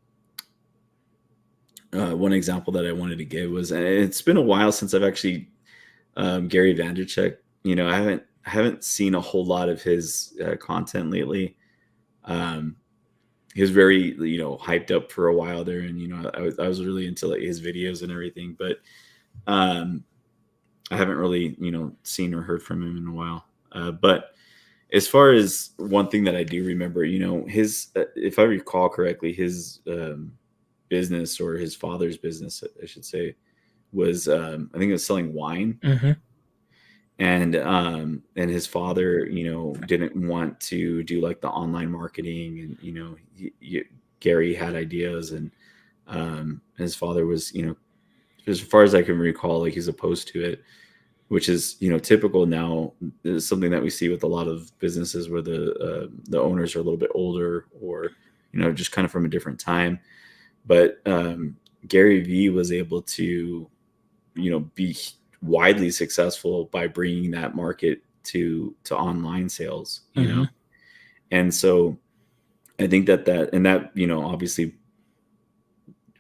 one example that I wanted to give was, and it's been a while since I've actually Gary Vaynerchuk. I haven't seen a whole lot of his content lately. Um, he was very hyped up for a while there, and I was really into like his videos and everything, but um, I haven't really seen or heard from him in a while. But as far as one thing that I do remember, his if I recall correctly, his business, or his father's business, I should say, was I think it was selling wine. Mhm. And his father didn't want to do like the online marketing, and Gary had ideas, and his father was as far as I can recall, like, he's opposed to it, which is typical now. Is something that we see with a lot of businesses where the owners are a little bit older, or just kind of from a different time. But Gary V was able to be widely successful by bringing that market to online sales. Mhm. And so I think that obviously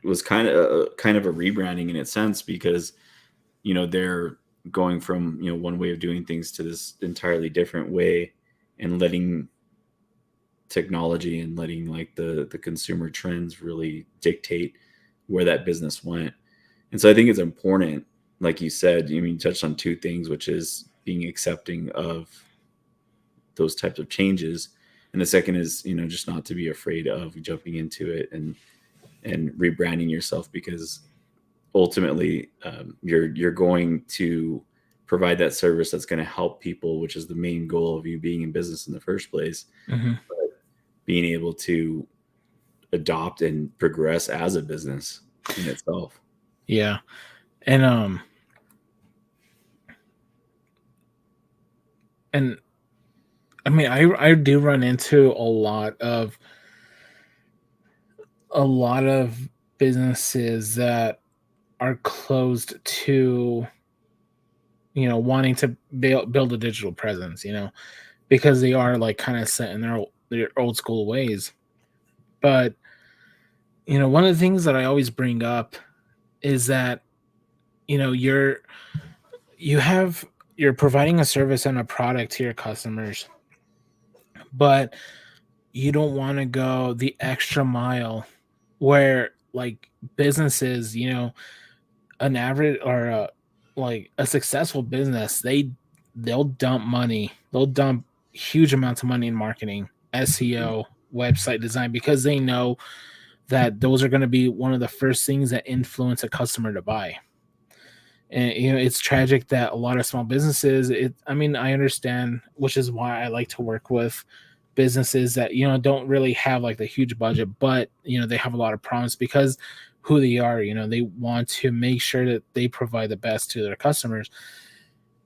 was kind of a rebranding in its sense, because they're going from one way of doing things to this entirely different way, and letting technology and letting like the consumer trends really dictate where that business went. And so I think it's important, like you said, you touched on two things, which is being accepting of those types of changes, and the second is just not to be afraid of jumping into it and rebranding yourself, because ultimately you're going to provide that service that's going to help people, which is the main goal of you being in business in the first place. Mhm. Being able to adopt and progress as a business in itself. Yeah. And and I mean, I do run into a lot of businesses that are closed to wanting to build a digital presence, because they are like kind of set in their old school ways. But one of the things that I always bring up is that you know you're you have you're providing a service and a product to your customers, but you don't want to go the extra mile where like businesses, an average or like a successful business, they'll dump huge amounts of money in marketing, Mhm. SEO, website design, because they know that those are going to be one of the first things that influence a customer to buy. And it's tragic that a lot of small businesses, I mean, I understand, which is why I like to work with businesses that don't really have like the huge budget, but they have a lot of promise because who they are. They want to make sure that they provide the best to their customers.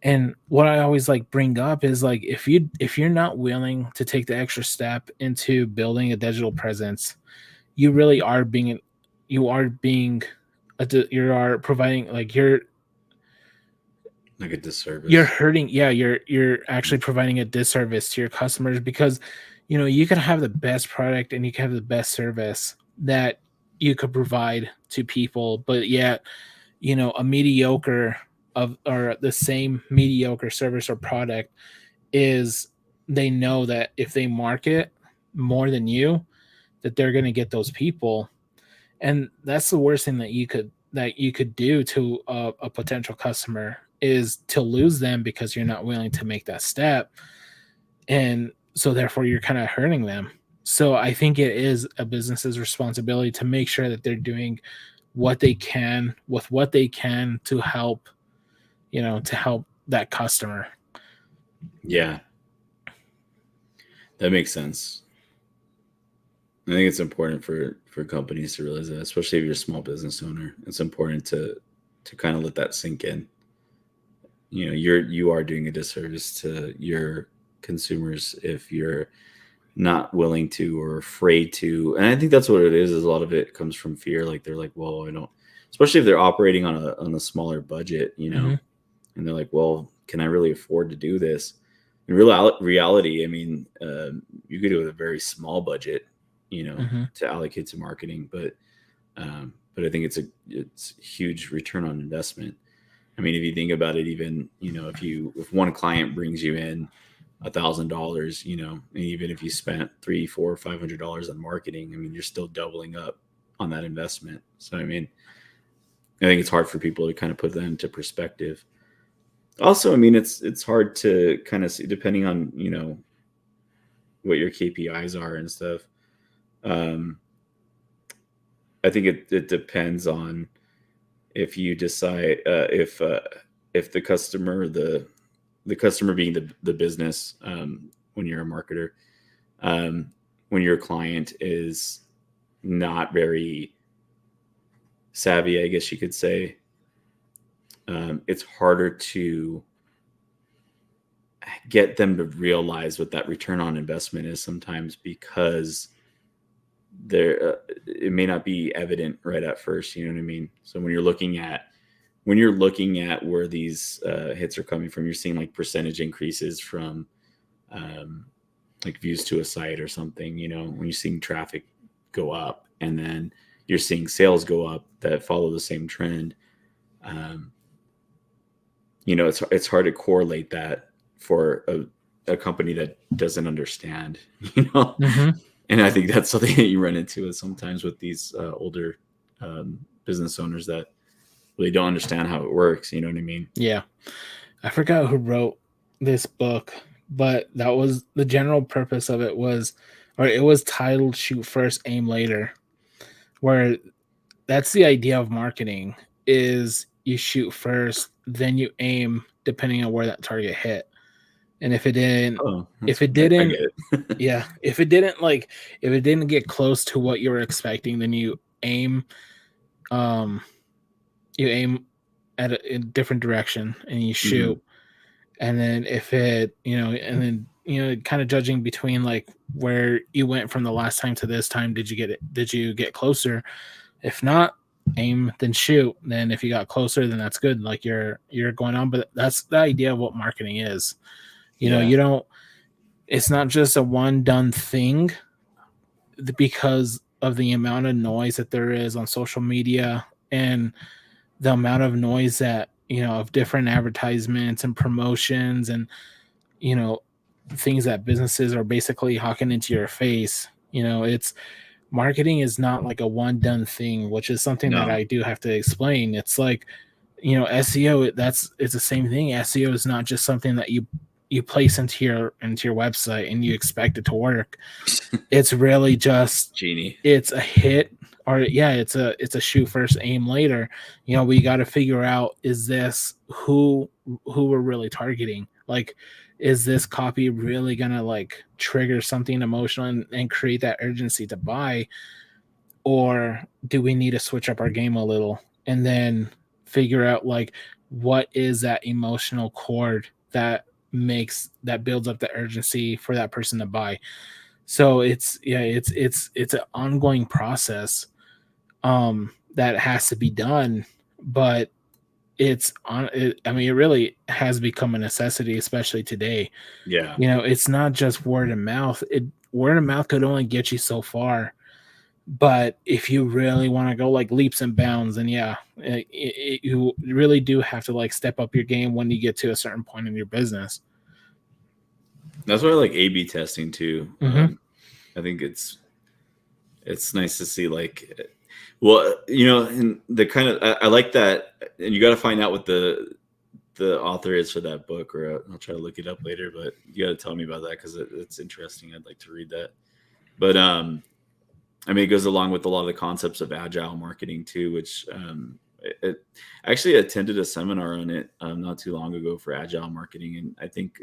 And what I always like bring up is like, if you're not willing to take the extra step into building a digital presence, you really are being you are being you are providing like Like a you're disservice. hurting. Yeah, you're actually providing a disservice to your customers, because you can have the best product and you can have the best service that you could provide to people, but yet a mediocre of or the same mediocre service or product is they know that if they market more than you, that they're going to get those people. And that's the worst thing that you could do to a potential customer, is to lose them because you're not willing to make that step. And so therefore you're kind of hurting them. So I think it is a business's responsibility to make sure that they're doing what they can with what they can to help, to help that customer. Yeah, that makes sense. I think it's important for companies to realize that, especially if you're a small business owner. It's important to kind of let that sink in. You are doing a disservice to your consumers if you're not willing to or afraid to. And I think that's what it is a lot of it comes from fear. Like they're like, well, I don't, especially if they're operating on a smaller budget, Hmm. and they're like, well, can I really afford to do this? In reality, I mean, you could do it with a very small budget, Hmm. to allocate to marketing, but I think it's a huge return on investment. I mean, if you think about it, even if one client brings you in $1,000, and even if you spent three, four, $500 on marketing, I mean, you're still doubling up on that investment. So, I mean, I think it's hard for people to kind of put that into perspective. Also, I mean, it's hard to kind of see depending on what your KPIs are and stuff. Um, I think it depends on if you decide if the customer being the business, when you're a marketer, um, when your client is not very savvy, I guess you could say, it's harder to get them to realize what that return on investment is sometimes because it may not be evident right at first. You know what I mean? So when you're looking at where these hits are coming from, you're seeing like percentage increases from um, like views to a site or something. When you're seeing traffic go up, and then you're seeing sales go up that follow the same trend. Um, it's hard to correlate that for a company that doesn't understand. You know, Hmm. and I think that's something that you run into sometimes with these older business owners that really don't understand how it works. You know what I mean? Yeah. I forgot who wrote this book, but that was the general purpose of it was, or it was titled Shoot First, Aim Later, where that's the idea of marketing, is you shoot first, then you aim depending on where that target hit. And Oh, if it I didn't, get it. yeah, if it didn't get close to what you were expecting, then aim, um, you aim at a different direction and you Hmm. shoot. And then if it, kind of judging between like where you went from the last time to this time, did you get closer? If not, aim then shoot. Then if you got closer, then that's good, like you're going on. But that's the idea of what marketing is. Yeah. You don't, it's not just a one done thing, because of the amount of noise that there is on social media, and the amount of noise that, of different advertisements and promotions, and you know things that businesses are basically hawking into your face. It's marketing is not like a one done thing, which is something that No. I do have to explain. It's like, SEO, it's the same thing. SEO is not just something that you place into your website and you expect it to work. It's really just, Genie. it's a hit, or yeah, it's a shoot first, aim later. We got to figure out, is this who we're really targeting? Like, is this copy really gonna like trigger something emotional and create that urgency to buy, or do we need to switch up our game a little and then figure out like what is that emotional chord that builds up the urgency for that person to buy? So it's an ongoing process that has to be done, but I mean, it really has become a necessity, especially today. Yeah. It's not just word of mouth. Word of mouth could only get you so far. But if you really want to go like leaps and bounds, then yeah, you really do have to like step up your game when you get to a certain point in your business. That's why I like A/B testing too. Mm-hmm. I think it's nice to see like, well, you know, and the kind of I like that, and you got to find out what the author is for that book, or I'll try to look it up later. But you got to tell me about that because it's interesting. I'd like to read that. But I mean, it goes along with a lot of the concepts of agile marketing too, which I actually attended a seminar on it not too long ago for agile marketing, and I think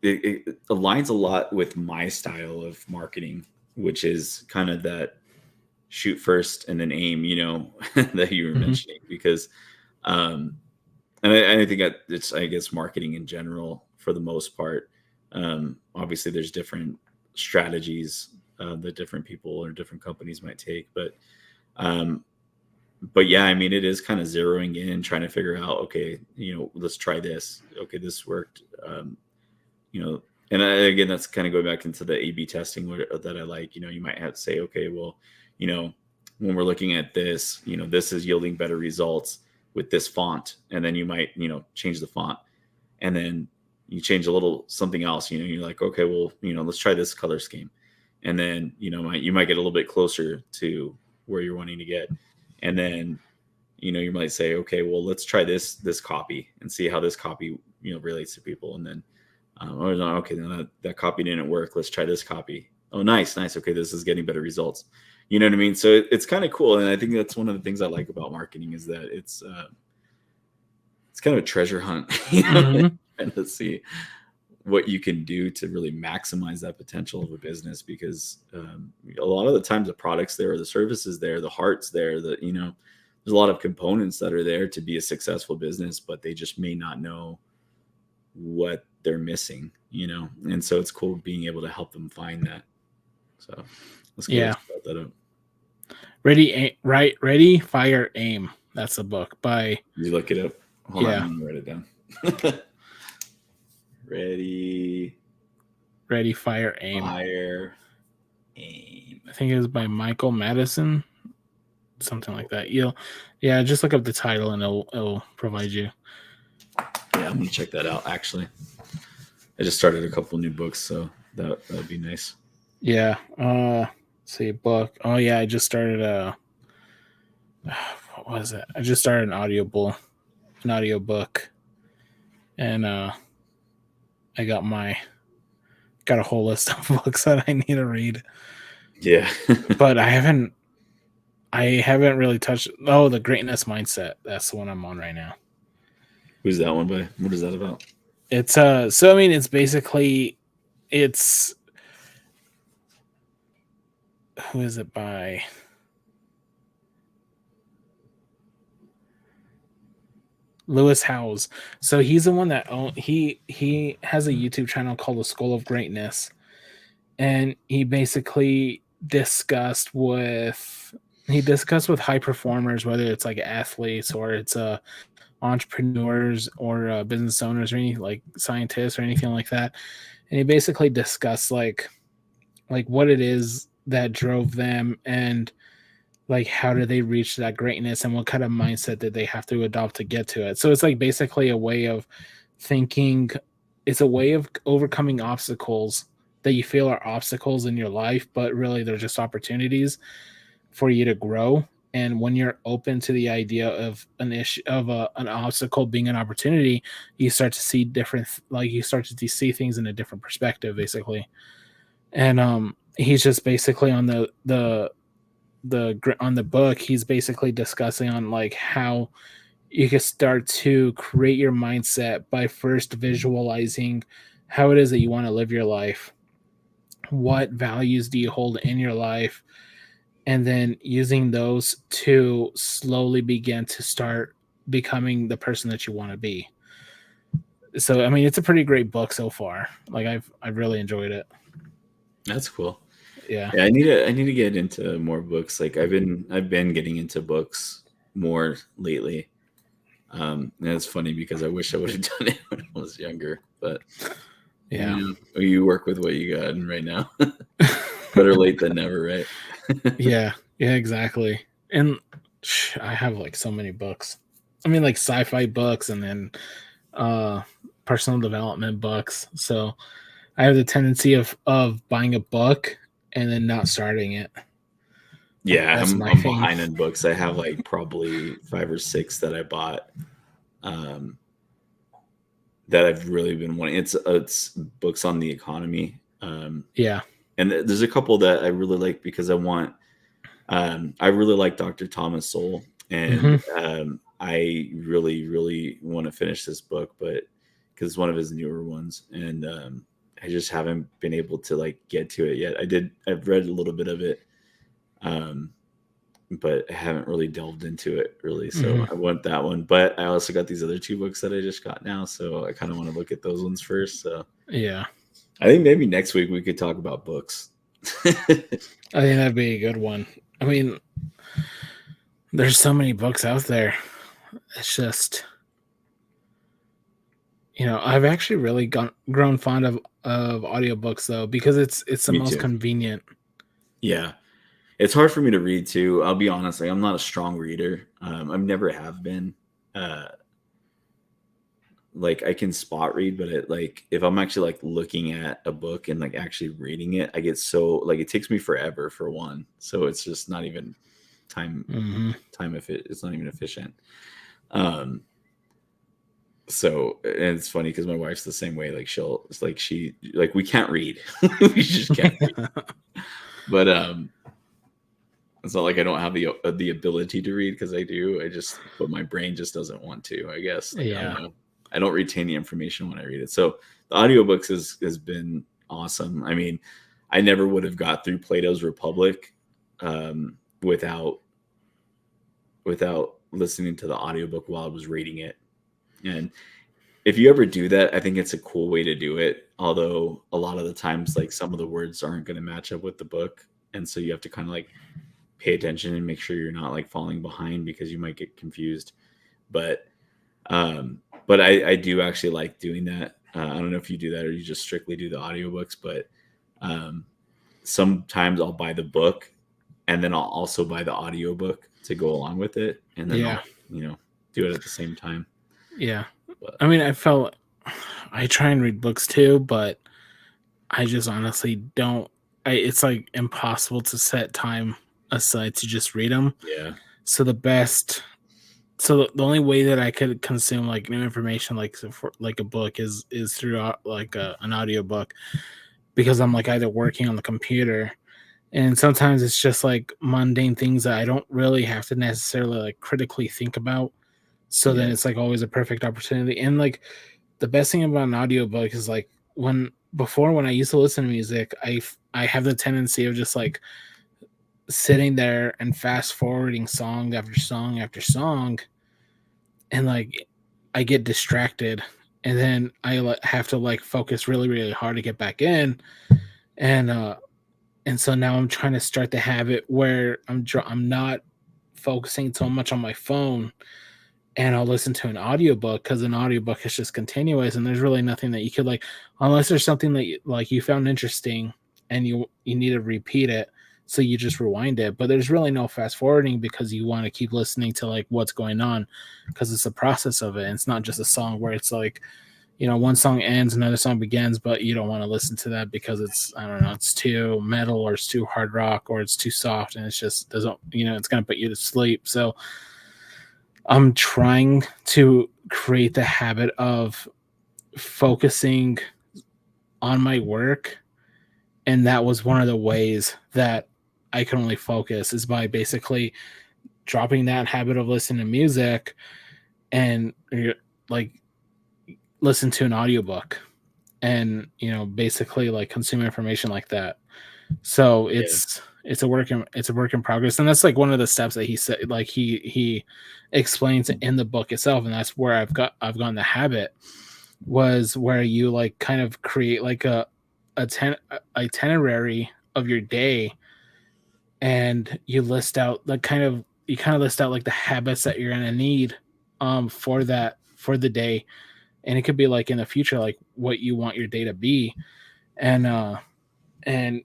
it aligns a lot with my style of marketing, which is kind of that shoot first and then aim, that you were Mm-hmm. mentioning, because um, and I think that it's, I guess, marketing in general for the most part. Obviously, there's different strategies that different people or different companies might take, um, but yeah, I mean, it is kind of zeroing in and trying to figure out, okay, let's try this. Okay, this worked. You know, and again, that's kind of going back into the A/B testing that I like. You might have to say, okay, well, you know, when we're looking at this, this is yielding better results with this font, and then you might, change the font, and then you change a little something else. You're like, okay, well, let's try this color scheme, and then you might get a little bit closer to where you're wanting to get, and then you might say, okay, well, let's try this copy and see how this copy relates to people, and then oh no, okay, no, that copy didn't work. Let's try this copy. Oh, nice. Okay, this is getting better results. You know what I mean? So it's kind of cool, and I think that's one of the things I like about marketing is that it's kind of a treasure hunt, Mm-hmm. and to see what you can do to really maximize that potential of a business. Because a lot of the times the products there, or the services there, the heart's there, there's a lot of components that are there to be a successful business, but they just may not know what they're missing, and so it's cool being able to help them find that. So let's go. Yeah. Let's start that up. Ready, fire, aim. That's the book by. You look it up. Hold Yeah. on, I'm gonna write it down. Ready, fire, aim. Fire, aim. I think it was by Michael Madison, something like that. Just look up the title and it'll provide you. Yeah, I'm gonna check that out. Actually, I just started a couple new books, so that'd be nice. Yeah. Let's see, book. Oh yeah, I just started what was it? I just started an audiobook, and I got a whole list of books that I need to read. Yeah, but I haven't really touched. Oh, The Greatness Mindset. That's the one I'm on right now. Who's that one by? What is that about? It's so I mean, it's basically who is it by? Lewis Howes. So he's the one that he has a YouTube channel called The School of Greatness, and he basically discussed with high performers, whether it's like athletes or it's entrepreneurs or business owners or any like scientists or anything like that, and he basically discussed like what it is that drove them, and like how do they reach that greatness, and what kind of mindset did they have to adopt to get to it. So it's like basically a way of thinking. It's a way of overcoming obstacles that you feel are obstacles in your life, but really they're just opportunities for you to grow. And when you're open to the idea of an issue, of an obstacle being an opportunity, you start to see you start to see things in a different perspective, basically. And he's just basically on the book, he's basically discussing on like how you can start to create your mindset by first visualizing how it is that you want to live your life. What values do you hold in your life? And then using those to slowly begin to start becoming the person that you want to be. So, I mean, it's a pretty great book so far. Like I've really enjoyed it. That's cool. Yeah. I need to get into more books. Like I've been getting into books more lately. And it's funny because I wish I would have done it when I was younger, but yeah, you work with what you got right now. Better late than never, right? yeah, exactly. And I have like so many books. I mean, like sci-fi books, and then personal development books. So I have the tendency of buying a book and then not starting it. Yeah, That's my I'm thing. behind in books. I have like probably 5 or 6 that I bought, um, that I've really been wanting. It's books on the economy, Yeah. and there's a couple that I really like because I really like Dr. Thomas Sowell, and Hmm. I really want to finish this book, but because it's one of his newer ones, and I just haven't been able to like get to it yet. I've read a little bit of it, um, but I haven't really delved into it really. So Hmm. I want that one, but I also got these other 2 books that I just got now, so I kind of want to look at those ones first. So Yeah. I think maybe next week we could talk about books. I think that'd be a good one. I mean, there's so many books out there. It's just, I've actually really grown fond of audiobooks though, because it's the Me most too. convenient. Yeah. It's hard for me to read too. I'll be honest. Like, I'm not a strong reader. I've never have been. Uh, like I can spot read, but like if I'm actually like looking at a book and like actually reading it, I get so like it takes me forever for one. So it's just not even time Hmm. it's not even efficient. Um, so and it's funny because my wife's the same way. Like it's like we can't read. We just can't read. But it's not like I don't have the ability to read because I do. But my brain just doesn't want to. I guess like I don't Yeah. know. I don't retain the information when I read it. So the audiobooks has been awesome. I mean, I never would have got through Plato's Republic without listening to the audiobook while I was reading it. And if you ever do that, I think it's a cool way to do it. Although a lot of the times, like some of the words aren't going to match up with the book, and so you have to kind of like pay attention and make sure you're not like falling behind because you might get confused. But I do actually like doing that. I don't know if you do that or you just strictly do the audiobooks, but um, sometimes I'll buy the book and then I'll also buy the audiobook to go along with it, and then Yeah. I'll do it at the same time. Yeah. But I mean, I try and read books too, but I just honestly don't. It's like impossible to set time aside to just read them. yeah, So the only way that I could consume like new information, like for like a book, is through an audiobook, because I'm like either working on the computer, and sometimes it's just like mundane things that I don't really have to necessarily like critically think about. So then yeah, it's like always a perfect opportunity. And like the best thing about an audiobook is like when I used to listen to music, I have the tendency of just like sitting there and fast forwarding song after song after song, and like I get distracted, and then I have to like focus really really hard to get back in, and so now I'm trying to start the habit where I'm not focusing so much on my phone, and I'll listen to an audiobook, because an audiobook is just continuous, and there's really nothing that you could like, unless there's something that you found interesting and you need to repeat it, so you just rewind it. But there's really no fast forwarding, because you want to keep listening to like what's going on, because it's a process of it. And it's not just a song where it's like, one song ends, another song begins, but you don't want to listen to that because it's, I don't know, it's too metal or it's too hard rock or it's too soft, and it's just doesn't, it's going to put you to sleep. So I'm trying to create the habit of focusing on my work. And that was one of the ways that I can only focus, is by basically dropping that habit of listening to music and like listen to an audiobook, and basically like consume information like that. So yeah, it's a work in progress, and that's like one of the steps that he said, like he explains it in the book itself, and that's where I've gotten the habit, was where you like kind of create like a itinerary of your day, and you kind of list out like the habits that you're gonna need for the day, and it could be like in the future like what you want your day to be. And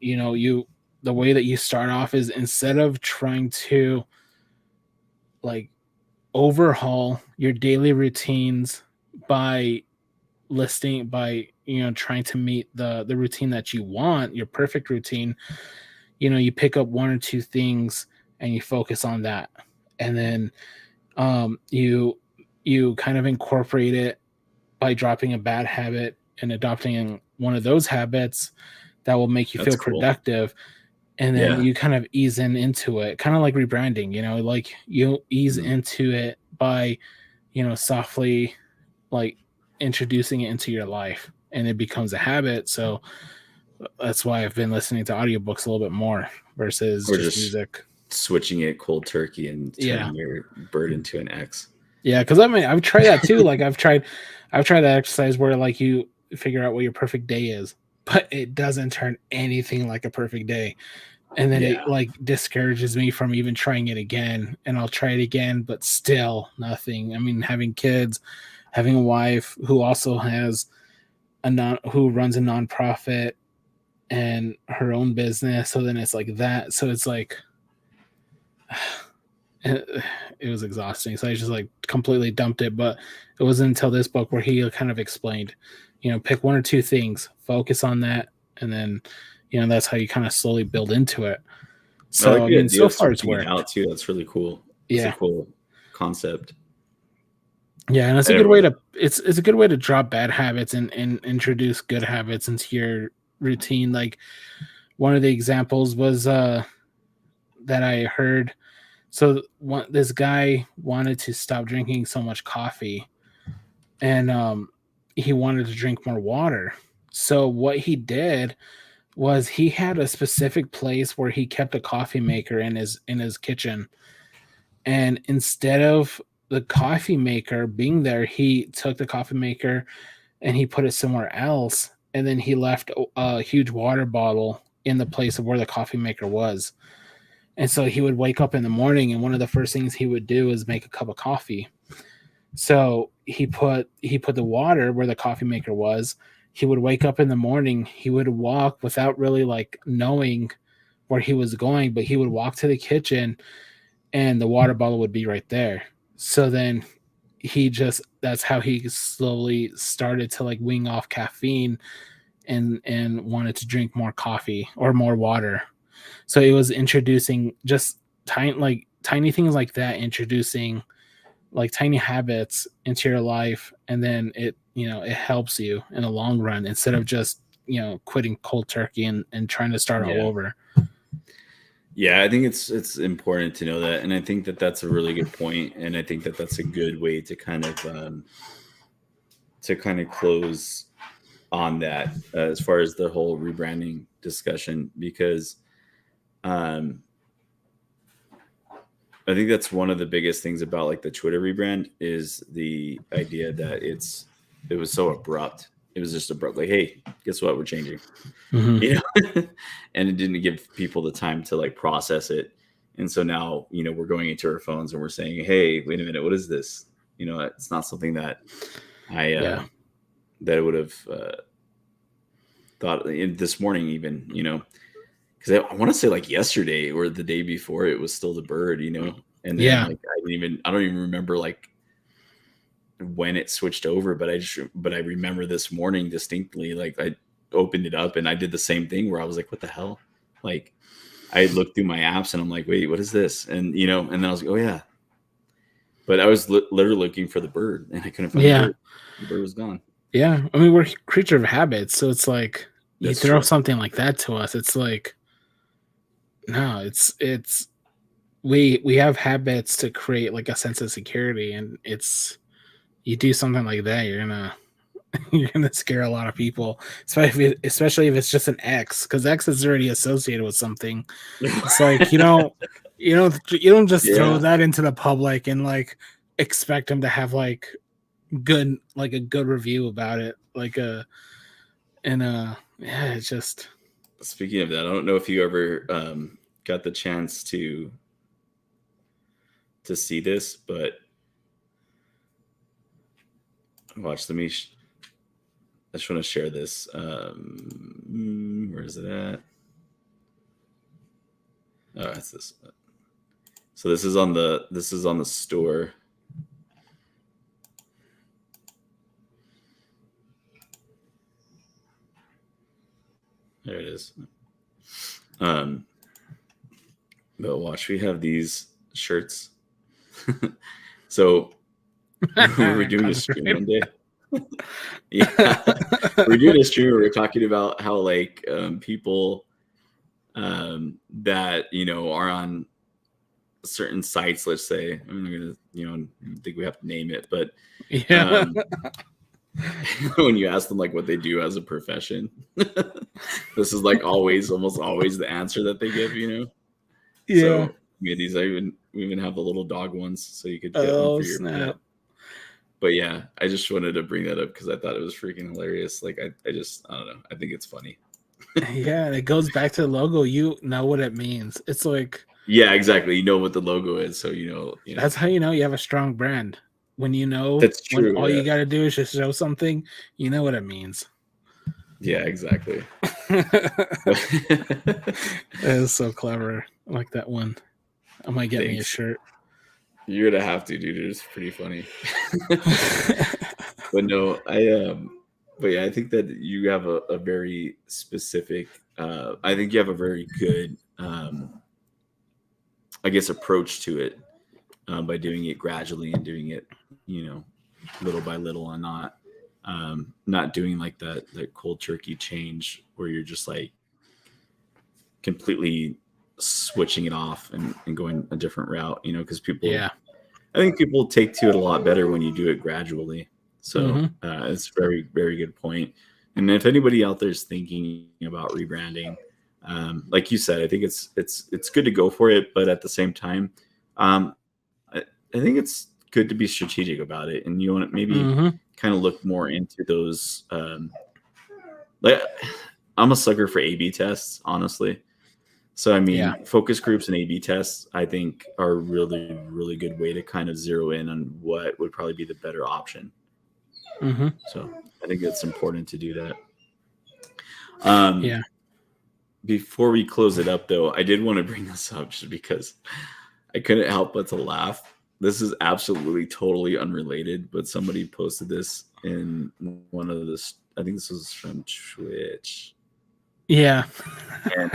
you the way that you start off is, instead of trying to like overhaul your daily routines by listing by trying to meet the routine that you want, your perfect routine. You pick up one or two things and you focus on that, and then you kind of incorporate it by dropping a bad habit and adopting one of those habits that will make you That's feel cool. productive. And then Yeah. you kind of ease into it, kind of like rebranding, like you ease Mhm. into it by softly, like, introducing it into your life, and it becomes a habit. So that's why I've been listening to audiobooks a little bit more versus Or just just music. switching it cold turkey and Yeah. turning your bird into an X. Yeah, because I've tried that too. Like I've tried that exercise where, like, you figure out what your perfect day is, but it doesn't turn anything like a perfect day. And then Yeah. it, like, discourages me from even trying it again. And I'll try it again, but still nothing. I mean, having kids, having a wife who also has who runs a nonprofit and her own business. So then it's like that. So it's like it was exhausting. So I just, like, completely dumped it. But it wasn't until this book where he kind of explained, pick one or two things, focus on that, and then that's how you kind of slowly build into it. I like So I the mean, idea so of far it's switching it worked. out too. That's really cool. It's a Yeah. cool concept. Yeah, and it's I a good never way would have. to it's a good way to drop bad habits and introduce good habits into your routine. Like, one of the examples was that I heard. So this guy wanted to stop drinking so much coffee, and he wanted to drink more water. So what he did was he had a specific place where he kept a coffee maker in his kitchen, and instead of the coffee maker being there, he took the coffee maker and he put it somewhere else, and then he left a huge water bottle in the place of where the coffee maker was. And so he would wake up in the morning, and one of the first things he would do is make a cup of coffee. So he put the water where the coffee maker was. He would wake up in the morning, he would walk without really, like, knowing where he was going, but he would walk to the kitchen and the water bottle would be right there. So then that's how he slowly started to, like, wean off caffeine and wanted to drink more coffee or more water. So it was introducing just tiny things like that, introducing, like, tiny habits into your life, and then it helps you in the long run instead of just quitting cold turkey and trying to start all Yeah. over. Yeah, I think it's important to know that, and I think that that's a really good point, and I think that that's a good way to kind of close on that as far as the whole rebranding discussion, because um, I think that's one of the biggest things about, like, the Twitter rebrand is the idea that it was so abrupt. It was just abrupt, like, hey, guess what? We're changing. Mm-hmm. You know, and it didn't give people the time to, like, process it. And so now, we're going into our phones and we're saying, hey, wait a minute, what is this? It's not something that I Yeah. that I would have thought this morning, even, because I want to say, like, yesterday or the day before, it was still the bird, and then, Yeah. like, I don't even remember, like, when it switched over, but I remember this morning distinctly, like, I opened it up and I did the same thing where I was like, what the hell? Like, I looked through my apps and I'm like, wait, what is this? And and then I was like, oh yeah. But I was literally looking for the bird and I couldn't find the Yeah. bird. The bird was gone. Yeah. I mean, we're creature of habits, so it's like you That's throw true. something like that to us, it's like, no, it's we have habits to create, like, a sense of security, and it's you do something like that, you're gonna you're gonna scare a lot of people, especially if it's just an X, because X is already associated with something. It's like you don't just throw Yeah. that into the public and, like, expect them to have, like, a good review about it, like a and yeah, it's just Speaking of that, I don't know if you ever got the chance to see this, but watch. I just want to share this. Where is it at? Oh, it's this. So this is on the store. There it is. Um, but watch, we have these shirts. So we were doing a stream Concentrate. one day. Yeah, we were doing a stream where we were talking about how like people that are on certain sites. Let's say I'm not gonna think we have to name it, but Yeah. um, when you ask them like what they do as a profession, this is like almost always the answer that they give. Yeah. So yeah, we even have the little dog ones, so you could get one Oh for your snap. pet. But yeah, I just wanted to bring that up because I thought it was freaking hilarious. Like I don't know. I think it's funny. Yeah, it goes back to the logo. You know what it means. It's like Yeah, exactly. You know what the logo is, so that's how you know you have a strong brand. When you know That's when true. all Yeah. you got to do is just show something, you know what it means. Yeah, exactly. That is so clever. I like that one. I might get me a Thanks. shirt. You're gonna have to, dude. It's pretty funny. But no, but yeah, I think that you have a very specific. I think you have a very good, I guess, approach to it by doing it gradually and doing it, little by little, and not doing like that cold turkey change where you're just like completely switching it off and going a different route. Because Yeah. I think people take to it a lot better when you do it gradually. So Mhm. it's a very, very good point. And if anybody out there is thinking about rebranding, like you said, I think it's good to go for it, but at the same time, I think it's good to be strategic about it, and you want to maybe Mhm. kind of look more into those. Like, I'm a sucker for A/B tests, honestly. So I Yeah. mean, focus groups and A/B tests, I think, are a really, really good way to kind of zero in on what would probably be the better option. Mhm. So I think it's important to do that. Um, Yeah. Before we close it up, though, I did want to bring this up just because I couldn't help but to laugh. This is absolutely totally unrelated, but somebody posted this in one of the. I think this was from Twitch. Yeah. And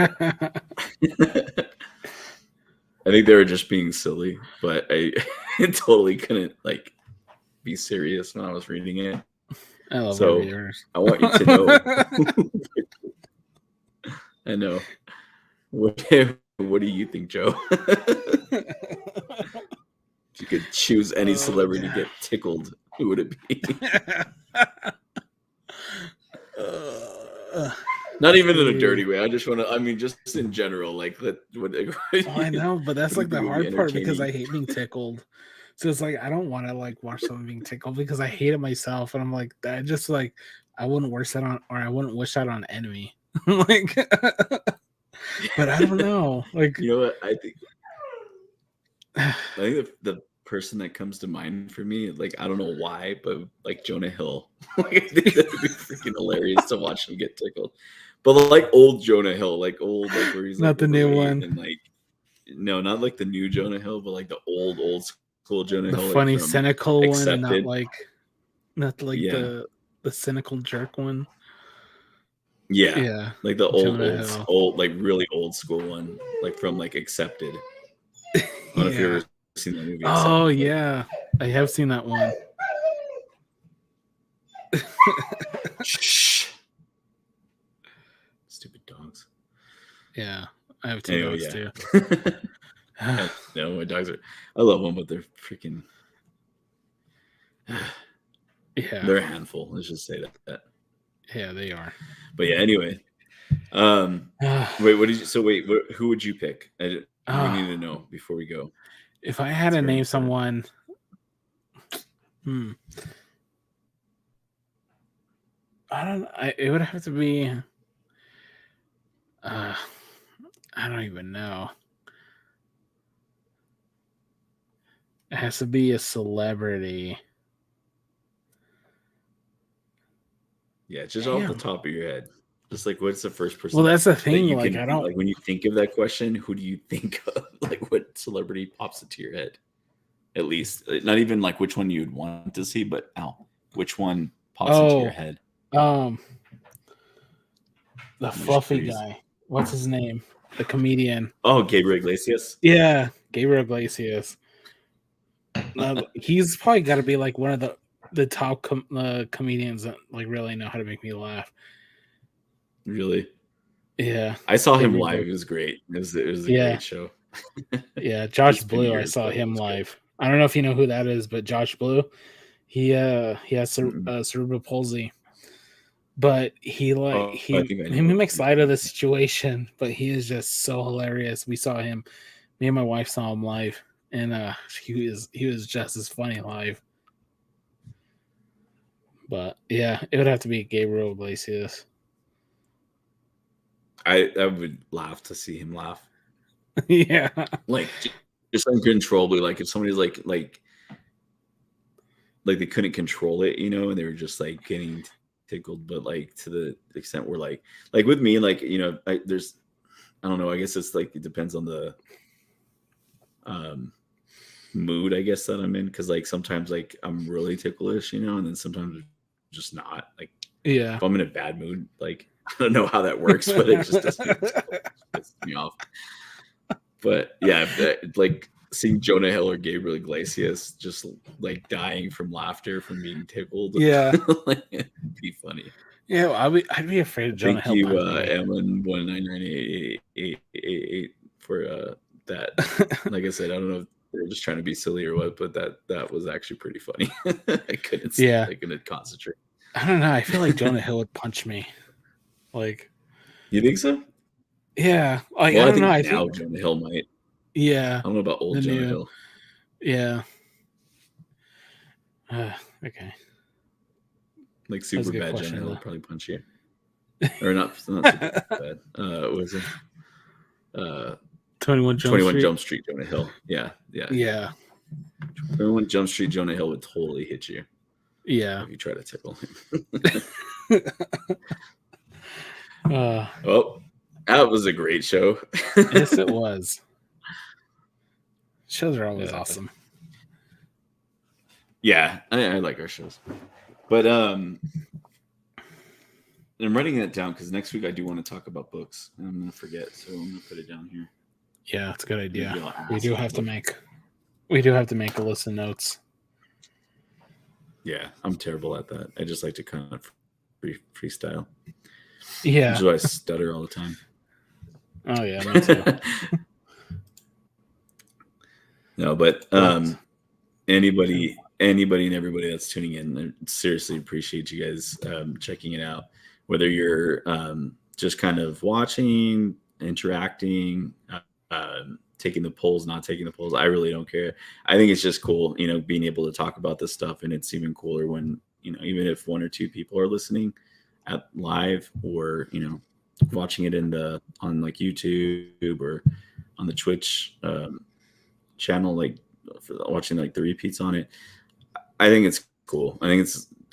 I think they were just being silly, but I totally couldn't like be serious when I was reading it. I love our So viewers. I want you to know. I know. What do you think, Joe? If you could choose any celebrity to get tickled, who would it be? Not even in a dirty way. I just want to. I mean, just in general, like that. Oh, I know, but that's like the would be hard part because I entertaining. hate being tickled. So it's like I don't want to like watch someone being tickled because I hate it myself, and I'm like that. Just like I wouldn't wish that on, or I wouldn't wish that on an enemy. Like, but I don't know. Like, You know what? I think the person that comes to mind for me, like I don't know why, but like Jonah Hill. Like I think that would be freaking hilarious to watch him get tickled. But like old Jonah Hill, like old, like where he's like not the new overweight one, and like no, not like the new Jonah Hill, but like the old school Jonah the Hill, like funny from cynical one, and Accepted. not like Yeah, the cynical jerk one. yeah, Yeah, like the Jonah Hill. like really old school one, like from like Accepted. I don't know if you Yeah. ever seen that movie Oh Accepted, but yeah, I have seen that one. shh, stupid dogs. Yeah, I have two Anyway, dogs too. yeah. I know my dogs are. I love them, but they're freaking. Yeah, They're a handful. Let's just say that. yeah, they are. But yeah. Anyway. Wait. What did you? So wait. Who would you pick? We need to know before we go. If I had It's to very name important. someone, I don't. It would have to be. I don't even know. It has to be a celebrity. Yeah, just off the Damn. top of your head. Just like what's the first Well, person that's the that thing. you Like, can I don't. like when you think of that question? Who do you think of? Like what celebrity pops into your head? At least, not even like which one you'd want to see, but which one pops into your Oh, head? um, the I'm just fluffy curious. guy. What's his name? The comedian. Oh, Gabriel Iglesias. Yeah, Gabriel Iglesias. He's probably got to be like one of the top comedians that like really know how to make me laugh. Really? Yeah, I saw him Gabriel. live. It was great. It was a Yeah, great show. yeah. Josh It's been Blue. I years, saw but it him was great. live. I don't know if you know who that is, but Josh Blue. He has Mm-mm. cerebral palsy, but he like Oh, I he think I he know. makes light of the situation, but he is just so hilarious. We saw him. Me and my wife saw him live, and he was just as funny live. But yeah, it would have to be Gabriel Iglesias. I would laugh to see him laugh, Yeah, like just uncontrollably. Like if somebody's like they couldn't control it, and they were just like getting tickled, but like to the extent where like with me, like I don't know. I guess it's like it depends on the um mood, I guess, that I'm in, because like sometimes like I'm really ticklish, and then sometimes just not. Like yeah. if I'm in a bad mood, like I don't know how that works, but it just doesn't tickle. It just pisses me off. But yeah, like seeing Jonah Hill or Gabriel Iglesias just like dying from laughter from being tickled, Yeah, like, it'd be funny. yeah. I'd be afraid of Jonah Thank Hill you, punching me. Ellen 1998888 for that. Like I said, I don't know if they're just trying to be silly or what, but that was actually pretty funny. Yeah, I couldn't concentrate. I don't know. I feel like Jonah Hill would punch me. Like, You think so? yeah, like I Well, I don't know. think I now think Jonah Hill might. yeah, I don't know about the old Jonah new Hill. yeah. Okay, Like that was a super good bad Jonah question Hill though. would probably punch you, or not super bad. What was it? 21 Jump 21 Street. Jump Street Jonah Hill. Yeah, yeah. Yeah, 21 Jump Street Jonah Hill would totally hit you yeah. if you try to tickle him. uh, Oh, that was a great show. yes, it was. Shows are always Yeah, awesome. yeah, I like our shows, but I'm writing that down because next week I do want to talk about books, and I'm gonna forget, so I'm gonna put it down here. Yeah, it's a good idea. Maybe I'll We ask do have to make a list of notes. Yeah, I'm terrible at that. I just like to kind of freestyle. Yeah. Which is why I stutter all the time. Oh yeah, me too. No, but anybody and everybody that's tuning in, I seriously appreciate you guys checking it out. Whether you're just kind of watching, interacting, taking the polls, not taking the polls, I really don't care. I think it's just cool, being able to talk about this stuff, and it's even cooler when even if one or two people are listening at live, or watching it on like YouTube or on the Twitch channel, like watching like the repeats on it. I think it's cool.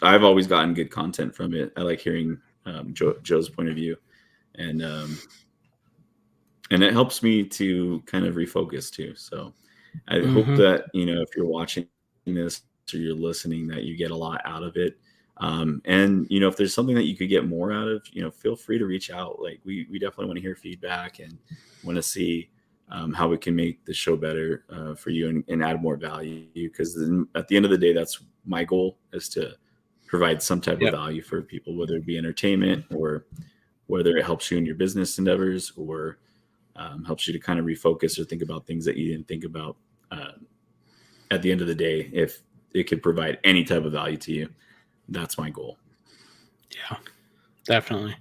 I've always gotten good content from it. I like hearing Joe's point of view, and it helps me to kind of refocus too. So I hope that if you're watching this or you're listening, that you get a lot out of it. And if there's something that you could get more out of, feel free to reach out. Like we definitely want to hear feedback and want to see how we can make the show better for you, and add more value. Because at the end of the day, that's my goal, is to provide some type of value for people, whether it be entertainment, or whether it helps you in your business endeavors, or helps you to kind of refocus or think about things that you didn't think about. At the end of the day, if it could provide any type of value to you, that's my goal. Yeah, definitely.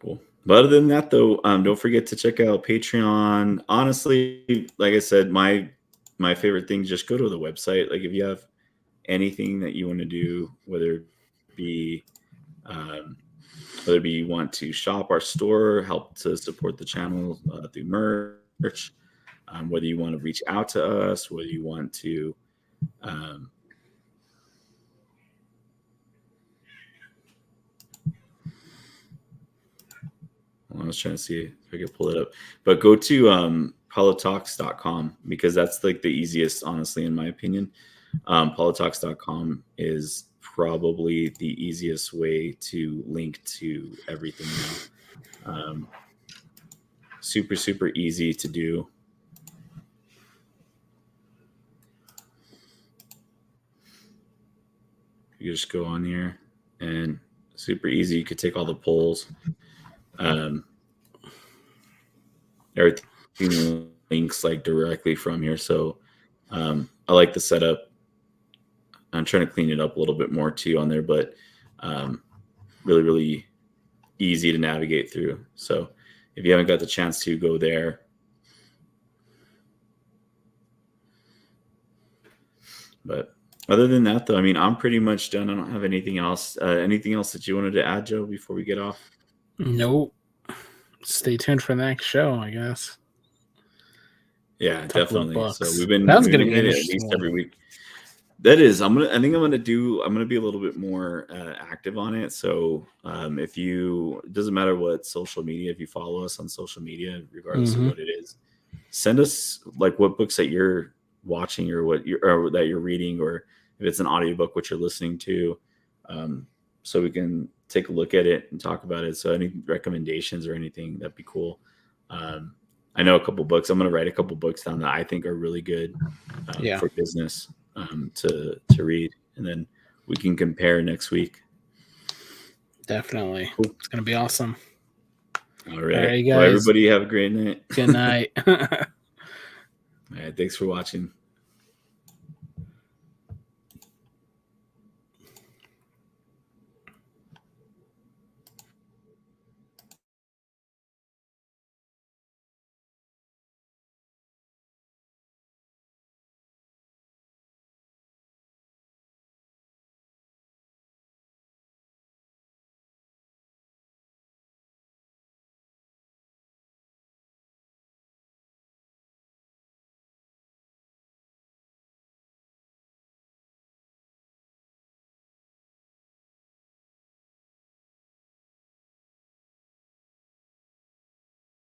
Cool. But other than that, though, don't forget to check out Patreon. Honestly, like I said, my favorite thing, just go to the website. Like if you have anything that you want to do, whether it be you want to shop our store, help to support the channel through merch, whether you want to reach out to us, whether you want to I was trying to see if I could pull it up, but go to PalloTalks.com, because that's like the easiest, honestly, in my opinion. PalloTalks.com is probably the easiest way to link to everything now. Super, super easy to do. You just go on here and super easy. You could take all the polls. Everything links like directly from here. So I like the setup. I'm trying to clean it up a little bit more too on there, but really, really easy to navigate through. So if you haven't got the chance to go there, but other than that, though, I mean, I'm pretty much done. I don't have anything else. Anything else that you wanted to add, Joe, before we get off? Nope. Stay tuned for the next show, I guess. Yeah, definitely. So we've been That's gonna doing be it an at interesting least one. every week. That is, I'm gonna be a little bit more active on it. So if you, it doesn't matter what social media, if you follow us on social media, regardless of what it is, send us like what books that you're watching or or that you're reading, or if it's an audiobook, what you're listening to, so we can take a look at it and talk about it. So any recommendations or anything, that'd be cool. I know a couple books. I'm going to write a couple books down that I think are really good for business to read, and then we can compare next week. Definitely. Cool. It's going to be awesome. All right, guys. Well, everybody have a great night. Good night. All right, thanks for watching.